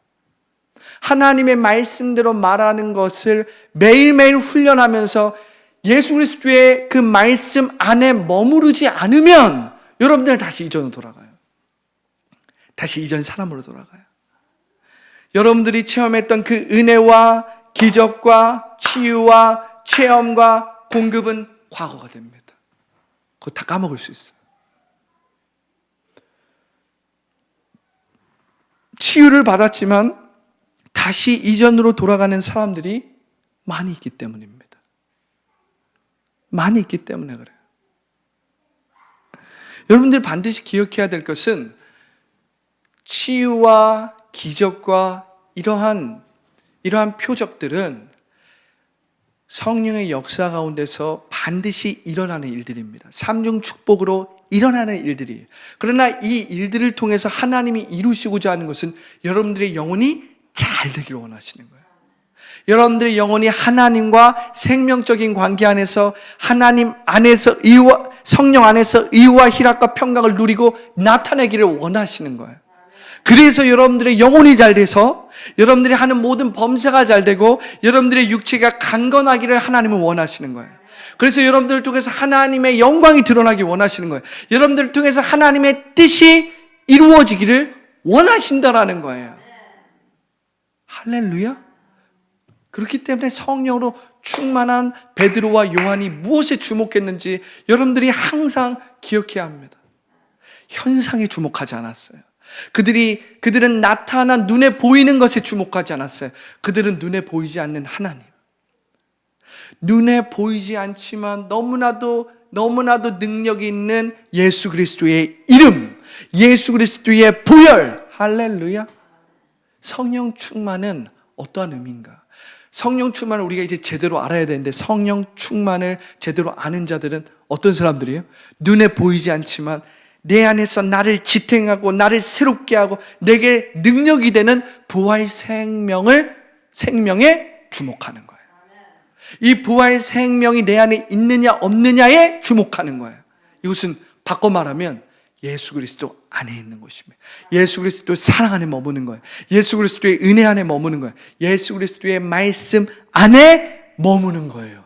하나님의 말씀대로 말하는 것을 매일매일 훈련하면서 예수 그리스도의 그 말씀 안에 머무르지 않으면 여러분들은 다시 이전으로 돌아가요. 다시 이전 사람으로 돌아가요. 여러분들이 체험했던 그 은혜와 기적과 치유와 체험과 공급은 과거가 됩니다. 그거 다 까먹을 수 있어요. 치유를 받았지만 다시 이전으로 돌아가는 사람들이 많이 있기 때문입니다. 많이 있기 때문에 그래요. 여러분들 반드시 기억해야 될 것은 치유와 기적과 이러한 표적들은 성령의 역사 가운데서 반드시 일어나는 일들입니다. 삼중 축복으로 일어나는 일들이에요. 그러나 이 일들을 통해서 하나님이 이루시고자 하는 것은 여러분들의 영혼이 잘 되기를 원하시는 거예요. 여러분들의 영혼이 하나님과 생명적인 관계 안에서, 하나님 안에서 의와, 성령 안에서 의와 희락과 평강을 누리고 나타내기를 원하시는 거예요. 그래서 여러분들의 영혼이 잘 돼서 여러분들이 하는 모든 범사가 잘 되고 여러분들의 육체가 강건하기를 하나님은 원하시는 거예요. 그래서 여러분들을 통해서 하나님의 영광이 드러나기 원하시는 거예요. 여러분들을 통해서 하나님의 뜻이 이루어지기를 원하신다라는 거예요. 할렐루야. 그렇기 때문에 성령으로 충만한 베드로와 요한이 무엇에 주목했는지 여러분들이 항상 기억해야 합니다. 현상에 주목하지 않았어요. 그들은 나타난 눈에 보이는 것에 주목하지 않았어요. 그들은 눈에 보이지 않는 하나님, 눈에 보이지 않지만 너무나도 능력이 있는 예수 그리스도의 이름, 예수 그리스도의 부활, 할렐루야. 성령 충만은 어떠한 의미인가? 성령 충만을 우리가 이제 제대로 알아야 되는데, 성령 충만을 제대로 아는 자들은 어떤 사람들이에요? 눈에 보이지 않지만 내 안에서 나를 지탱하고 나를 새롭게 하고 내게 능력이 되는 부활 생명에 주목하는 거예요. 이 부활 생명이 내 안에 있느냐 없느냐에 주목하는 거예요. 이것은 바꿔 말하면 예수 그리스도 안에 있는 것입니다. 예수 그리스도의 사랑 안에 머무는 거예요. 예수 그리스도의 은혜 안에 머무는 거예요. 예수 그리스도의 말씀 안에 머무는 거예요.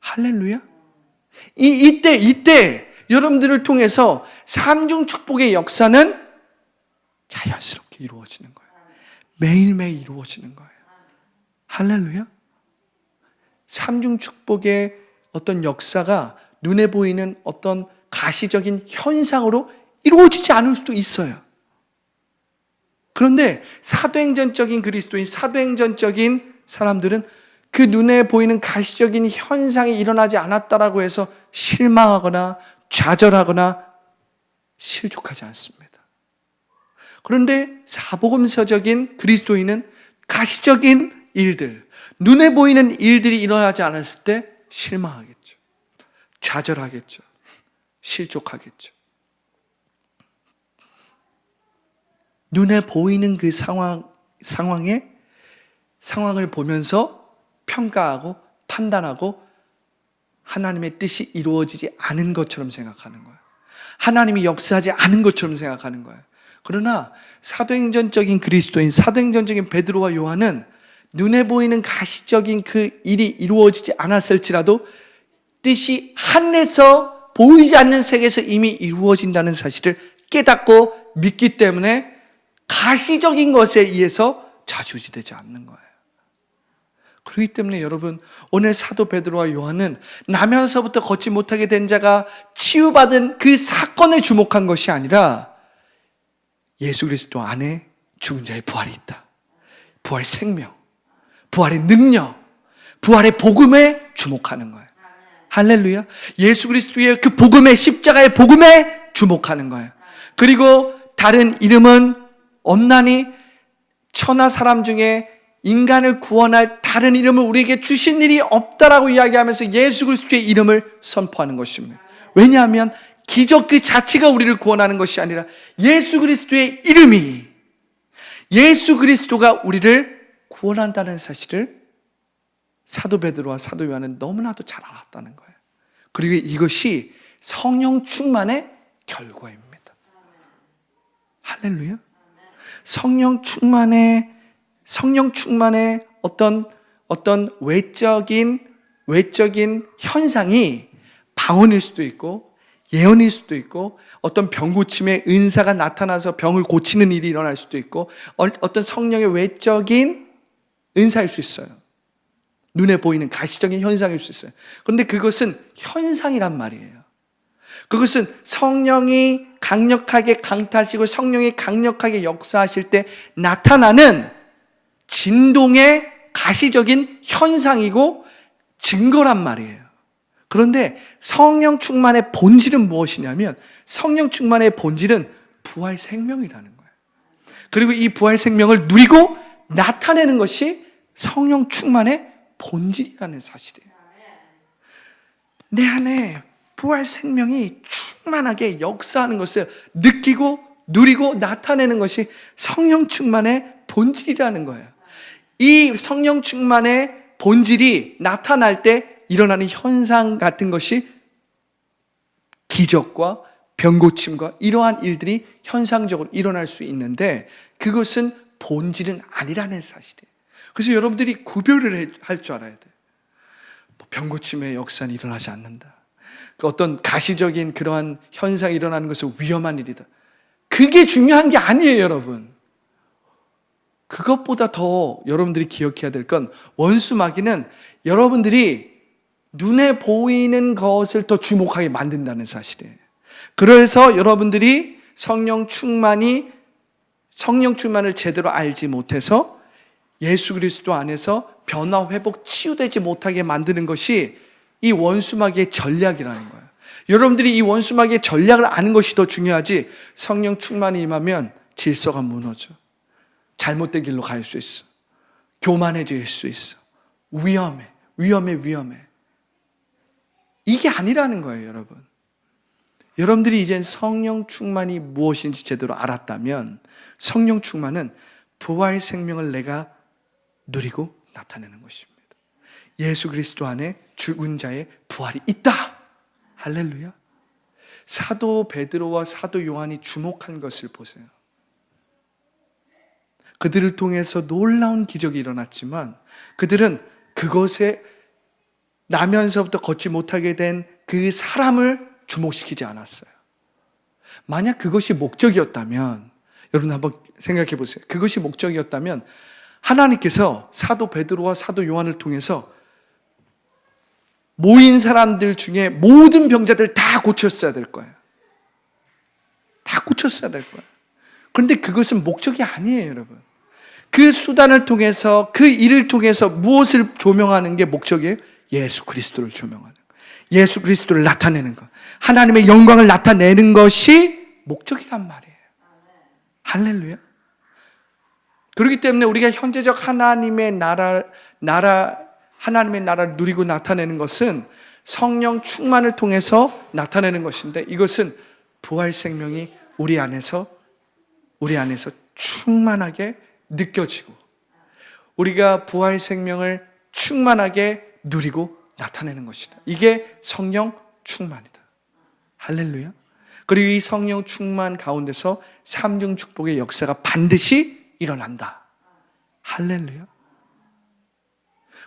할렐루야. 이때 여러분들을 통해서 삼중 축복의 역사는 자연스럽게 이루어지는 거예요. 매일매일 이루어지는 거예요. 할렐루야. 삼중 축복의 어떤 역사가 눈에 보이는 어떤 가시적인 현상으로 이루어지지 않을 수도 있어요. 그런데 사도행전적인 그리스도인, 사도행전적인 사람들은 그 눈에 보이는 가시적인 현상이 일어나지 않았다라고 해서 실망하거나 좌절하거나 실족하지 않습니다. 그런데 사복음서적인 그리스도인은 가시적인 일들, 눈에 보이는 일들이 일어나지 않았을 때 실망하겠죠. 좌절하겠죠. 실족하겠죠. 눈에 보이는 그 상황을 보면서 평가하고 판단하고 하나님의 뜻이 이루어지지 않은 것처럼 생각하는 거예요. 하나님이 역사하지 않은 것처럼 생각하는 거예요. 그러나 사도행전적인 그리스도인, 사도행전적인 베드로와 요한은 눈에 보이는 가시적인 그 일이 이루어지지 않았을지라도 뜻이 하늘에서 보이지 않는 세계에서 이미 이루어진다는 사실을 깨닫고 믿기 때문에 가시적인 것에 의해서 좌지우지되지 않는 거예요. 그렇기 때문에 여러분, 오늘 사도 베드로와 요한은 나면서부터 걷지 못하게 된 자가 치유받은 그 사건에 주목한 것이 아니라 예수 그리스도 안에 죽은 자의 부활이 있다. 부활 생명, 부활의 능력, 부활의 복음에 주목하는 거예요. 할렐루야. 예수 그리스도의 그 복음의, 십자가의 복음에 주목하는 거예요. 그리고 다른 이름은 없나니 천하 사람 중에 인간을 구원할 다른 이름을 우리에게 주신 일이 없다라고 이야기하면서 예수 그리스도의 이름을 선포하는 것입니다. 왜냐하면 기적 그 자체가 우리를 구원하는 것이 아니라 예수 그리스도의 이름이, 예수 그리스도가 우리를 구원한다는 사실을 사도 베드로와 사도 요한은 너무나도 잘 알았다는 거예요. 그리고 이것이 성령 충만의 결과입니다. 할렐루야. 성령 충만의 어떤 외적인 현상이 방언일 수도 있고 예언일 수도 있고 어떤 병 고침의 은사가 나타나서 병을 고치는 일이 일어날 수도 있고 어떤 성령의 외적인 은사일 수 있어요. 눈에 보이는 가시적인 현상일 수 있어요. 그런데 그것은 현상이란 말이에요. 그것은 성령이 강력하게 강타하시고 성령이 강력하게 역사하실 때 나타나는 진동의 가시적인 현상이고 증거란 말이에요. 그런데 성령 충만의 본질은 무엇이냐면 성령 충만의 본질은 부활 생명이라는 거예요. 그리고 이 부활 생명을 누리고 나타내는 것이 성령 충만의 본질이라는 사실이에요. 내 안에 부활 생명이 충만하게 역사하는 것을 느끼고 누리고 나타내는 것이 성령 충만의 본질이라는 거예요. 이 성령 충만의 본질이 나타날 때 일어나는 현상 같은 것이 기적과 병고침과 이러한 일들이 현상적으로 일어날 수 있는데 그것은 본질은 아니라는 사실이에요. 그래서 여러분들이 구별을 할 줄 알아야 돼요. 병고침의 역사는 일어나지 않는다. 어떤 가시적인 그러한 현상이 일어나는 것은 위험한 일이다. 그게 중요한 게 아니에요, 여러분. 그것보다 더 여러분들이 기억해야 될 건 원수 마귀는 여러분들이 눈에 보이는 것을 더 주목하게 만든다는 사실이에요. 그래서 여러분들이 성령 충만을 제대로 알지 못해서 예수 그리스도 안에서 변화, 회복, 치유되지 못하게 만드는 것이 이 원수마귀의 전략이라는 거예요. 여러분들이 이 원수마귀의 전략을 아는 것이 더 중요하지 성령 충만이 임하면 질서가 무너져. 잘못된 길로 갈 수 있어. 교만해질 수 있어. 위험해. 이게 아니라는 거예요, 여러분. 여러분들이 이젠 성령 충만이 무엇인지 제대로 알았다면 성령 충만은 부활 생명을 내가 누리고 나타내는 것입니다. 예수 그리스도 안에 죽은 자의 부활이 있다. 할렐루야. 사도 베드로와 사도 요한이 주목한 것을 보세요. 그들을 통해서 놀라운 기적이 일어났지만 그들은 그것에 나면서부터 걷지 못하게 된 그 사람을 주목시키지 않았어요. 만약 그것이 목적이었다면 여러분 한번 생각해 보세요. 그것이 목적이었다면 하나님께서 사도 베드로와 사도 요한을 통해서 모인 사람들 중에 모든 병자들 다 고쳤어야 될 거예요. 다 고쳤어야 될 거예요. 그런데 그것은 목적이 아니에요, 여러분. 그 수단을 통해서, 그 일을 통해서 무엇을 조명하는 게 목적이에요? 예수 그리스도를 조명하는 거. 예수 그리스도를 나타내는 것. 하나님의 영광을 나타내는 것이 목적이란 말이에요. 할렐루야. 그렇기 때문에 우리가 현재적 하나님의 나라를 누리고 나타내는 것은 성령 충만을 통해서 나타내는 것인데 이것은 부활 생명이 우리 안에서 충만하게 느껴지고 우리가 부활 생명을 충만하게 누리고 나타내는 것이다. 이게 성령 충만이다. 할렐루야. 그리고 이 성령 충만 가운데서 삼중 축복의 역사가 반드시 일어난다. 할렐루야.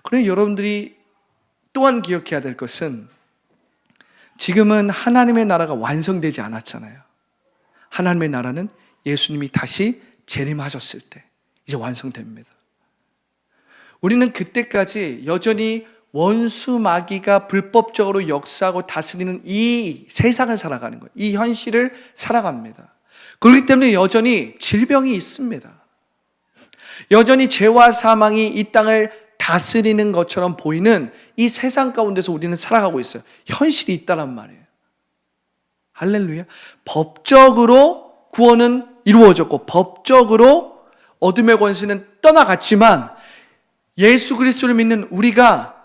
그런데 여러분들이 또한 기억해야 될 것은 지금은 하나님의 나라가 완성되지 않았잖아요. 하나님의 나라는 예수님이 다시 재림하셨을 때 이제 완성됩니다. 우리는 그때까지 여전히 원수 마귀가 불법적으로 역사하고 다스리는 이 세상을 살아가는 거예요. 이 현실을 살아갑니다. 그렇기 때문에 여전히 질병이 있습니다. 여전히 죄와 사망이 이 땅을 다스리는 것처럼 보이는 이 세상 가운데서 우리는 살아가고 있어요. 현실이 있다란 말이에요. 할렐루야. 법적으로 구원은 이루어졌고 법적으로 어둠의 권세는 떠나갔지만 예수 그리스도를 믿는 우리가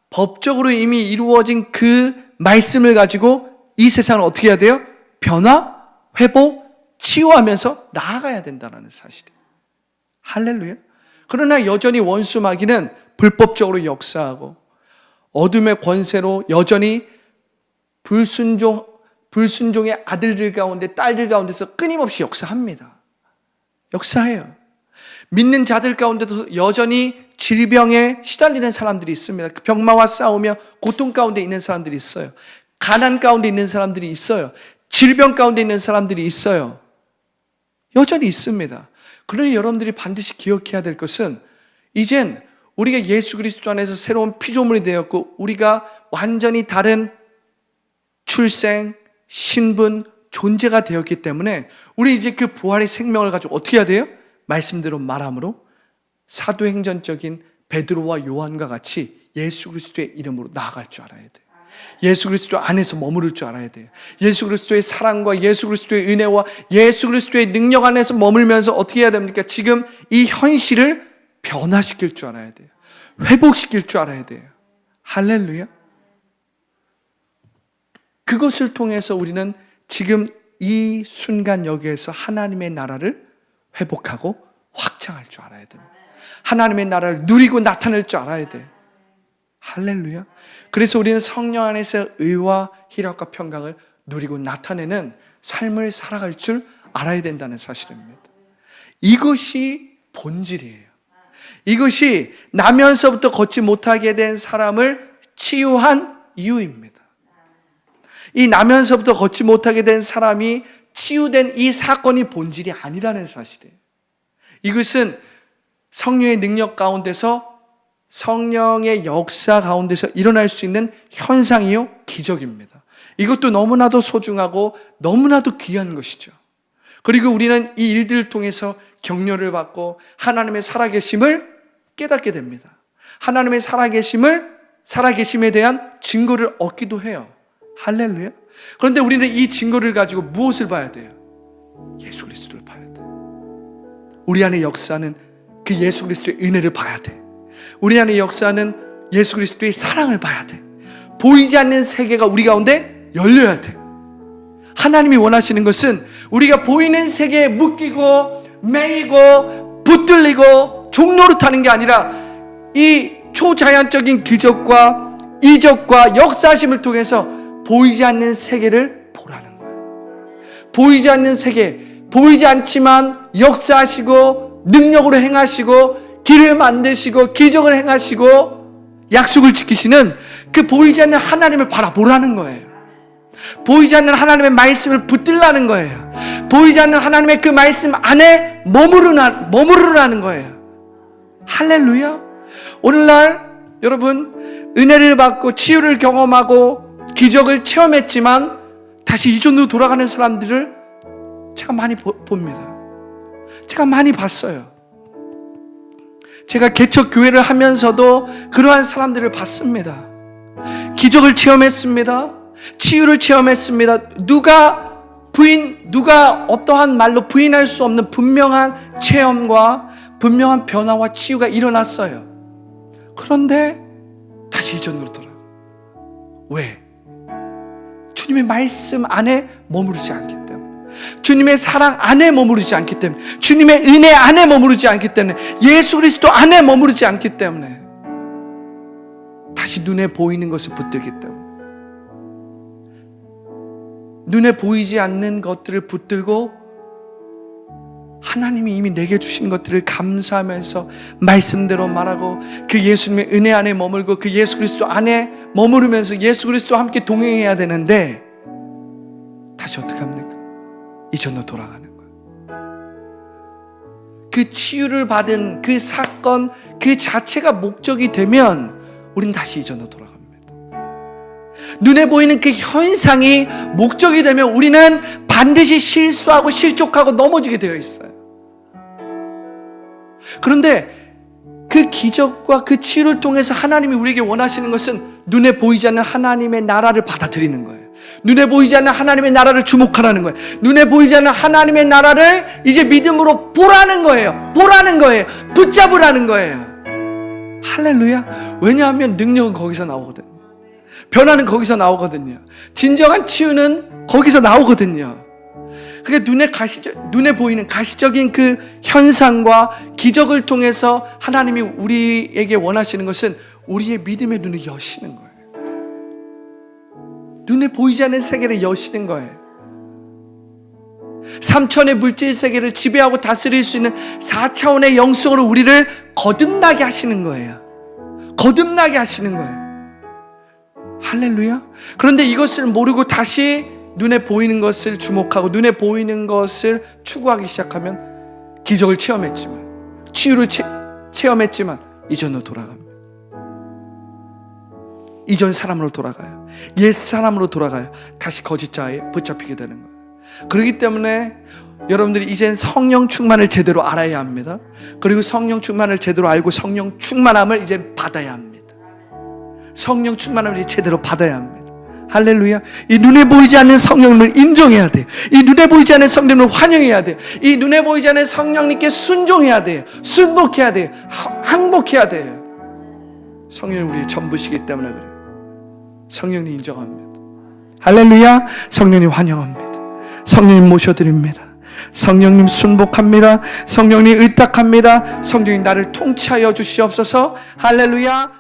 법적으로 이미 이루어진 그 말씀을 가지고 이 세상을 어떻게 해야 돼요? 변화, 회복, 치유하면서 나아가야 된다는 사실이에요. 할렐루야. 그러나 여전히 원수 마귀는 불법적으로 역사하고 어둠의 권세로 여전히 불순종의 아들들 가운데 딸들 가운데서 끊임없이 역사합니다. 역사해요. 믿는 자들 가운데도 여전히 질병에 시달리는 사람들이 있습니다. 병마와 싸우며 고통 가운데 있는 사람들이 있어요. 가난 가운데 있는 사람들이 있어요. 질병 가운데 있는 사람들이 있어요. 여전히 있습니다. 그러니 여러분들이 반드시 기억해야 될 것은 이젠 우리가 예수 그리스도 안에서 새로운 피조물이 되었고 우리가 완전히 다른 출생, 신분, 존재가 되었기 때문에 우리 이제 그 부활의 생명을 가지고 어떻게 해야 돼요? 말씀대로 말함으로 사도행전적인 베드로와 요한과 같이 예수 그리스도의 이름으로 나아갈 줄 알아야 돼요. 예수 그리스도 안에서 머무를 줄 알아야 돼요. 예수 그리스도의 사랑과 예수 그리스도의 은혜와 예수 그리스도의 능력 안에서 머물면서 어떻게 해야 됩니까? 지금 이 현실을 변화시킬 줄 알아야 돼요. 회복시킬 줄 알아야 돼요. 할렐루야. 그것을 통해서 우리는 지금 이 순간 여기에서 하나님의 나라를 회복하고 확장할 줄 알아야 됩니다. 하나님의 나라를 누리고 나타낼 줄 알아야 돼요. 할렐루야. 그래서 우리는 성령 안에서 의와 희락과 평강을 누리고 나타내는 삶을 살아갈 줄 알아야 된다는 사실입니다. 이것이 본질이에요. 이것이 나면서부터 걷지 못하게 된 사람을 치유한 이유입니다. 이 나면서부터 걷지 못하게 된 사람이 치유된 이 사건이 본질이 아니라는 사실이에요. 이것은 성령의 능력 가운데서 성령의 역사 가운데서 일어날 수 있는 현상이요, 기적입니다. 이것도 너무나도 소중하고 너무나도 귀한 것이죠. 그리고 우리는 이 일들을 통해서 격려를 받고 하나님의 살아계심을 깨닫게 됩니다. 하나님의 살아계심에 대한 증거를 얻기도 해요. 할렐루야. 그런데 우리는 이 증거를 가지고 무엇을 봐야 돼요? 예수 그리스도를 봐야 돼요. 우리 안에 역사하는 그 예수 그리스도의 은혜를 봐야 돼. 우리 안에 역사하는 예수 그리스도의 사랑을 봐야 돼. 보이지 않는 세계가 우리 가운데 열려야 돼. 하나님이 원하시는 것은 우리가 보이는 세계에 묶이고 매이고 붙들리고 종노릇하는 게 아니라 이 초자연적인 기적과 이적과 역사심을 통해서 보이지 않는 세계를 보라는 거예요. 보이지 않는 세계, 보이지 않지만 역사하시고 능력으로 행하시고 길을 만드시고 기적을 행하시고 약속을 지키시는 그 보이지 않는 하나님을 바라보라는 거예요. 보이지 않는 하나님의 말씀을 붙들라는 거예요. 보이지 않는 하나님의 그 말씀 안에 머무르라는 거예요. 할렐루야. 오늘날 여러분 은혜를 받고 치유를 경험하고 기적을 체험했지만 다시 이전으로 돌아가는 사람들을 제가 많이 봅니다. 제가 많이 봤어요. 제가 개척 교회를 하면서도 그러한 사람들을 봤습니다. 기적을 체험했습니다. 치유를 체험했습니다. 누가 어떠한 말로 부인할 수 없는 분명한 체험과 분명한 변화와 치유가 일어났어요. 그런데 다시 이전으로 돌아가. 왜? 주님의 말씀 안에 머무르지 않기 때문에, 주님의 사랑 안에 머무르지 않기 때문에, 주님의 은혜 안에 머무르지 않기 때문에, 예수 그리스도 안에 머무르지 않기 때문에 다시 눈에 보이는 것을 붙들기 때문에, 눈에 보이지 않는 것들을 붙들고 하나님이 이미 내게 주신 것들을 감사하면서 말씀대로 말하고 그 예수님의 은혜 안에 머물고 그 예수 그리스도 안에 머무르면서 예수 그리스도와 함께 동행해야 되는데 다시 어떻게 합니까? 이전으로 돌아가는 거예요. 그 치유를 받은 그 사건 그 자체가 목적이 되면 우린 다시 이전으로 돌아갑니다. 눈에 보이는 그 현상이 목적이 되면 우리는 반드시 실수하고 실족하고 넘어지게 되어 있어요. 그런데 그 기적과 그 치유를 통해서 하나님이 우리에게 원하시는 것은 눈에 보이지 않는 하나님의 나라를 받아들이는 거예요. 눈에 보이지 않는 하나님의 나라를 주목하라는 거예요. 눈에 보이지 않는 하나님의 나라를 이제 믿음으로 보라는 거예요. 보라는 거예요. 붙잡으라는 거예요. 할렐루야. 왜냐하면 능력은 거기서 나오거든요. 변화는 거기서 나오거든요. 진정한 치유는 거기서 나오거든요. 그게 눈에 보이는 가시적인 그 현상과 기적을 통해서 하나님이 우리에게 원하시는 것은 우리의 믿음의 눈을 여시는 거예요. 눈에 보이지 않는 세계를 여시는 거예요. 3차원의 물질 세계를 지배하고 다스릴 수 있는 4차원의 영성으로 우리를 거듭나게 하시는 거예요. 거듭나게 하시는 거예요. 할렐루야. 그런데 이것을 모르고 다시 눈에 보이는 것을 주목하고 눈에 보이는 것을 추구하기 시작하면 기적을 체험했지만, 치유를 체험했지만 이전으로 돌아갑니다. 이전 사람으로 돌아가요. 옛 사람으로 돌아가요. 다시 거짓 자에 붙잡히게 되는 거예요. 그렇기 때문에 여러분들이 이젠 성령 충만을 제대로 알아야 합니다. 그리고 성령 충만을 제대로 알고 성령 충만함을 이제 받아야 합니다. 성령 충만함을 이제 제대로 받아야 합니다. 할렐루야. 이 눈에 보이지 않는 성령님을 인정해야 돼요. 이 눈에 보이지 않는 성령님을 환영해야 돼요. 이 눈에 보이지 않는 성령님께 순종해야 돼요. 순복해야 돼요. 항복해야 돼요. 성령님 우리의 전부시기 때문에 그래요. 성령님 인정합니다. 할렐루야. 성령님 환영합니다. 성령님 모셔드립니다. 성령님 순복합니다. 성령님 의탁합니다. 성령님 나를 통치하여 주시옵소서. 할렐루야.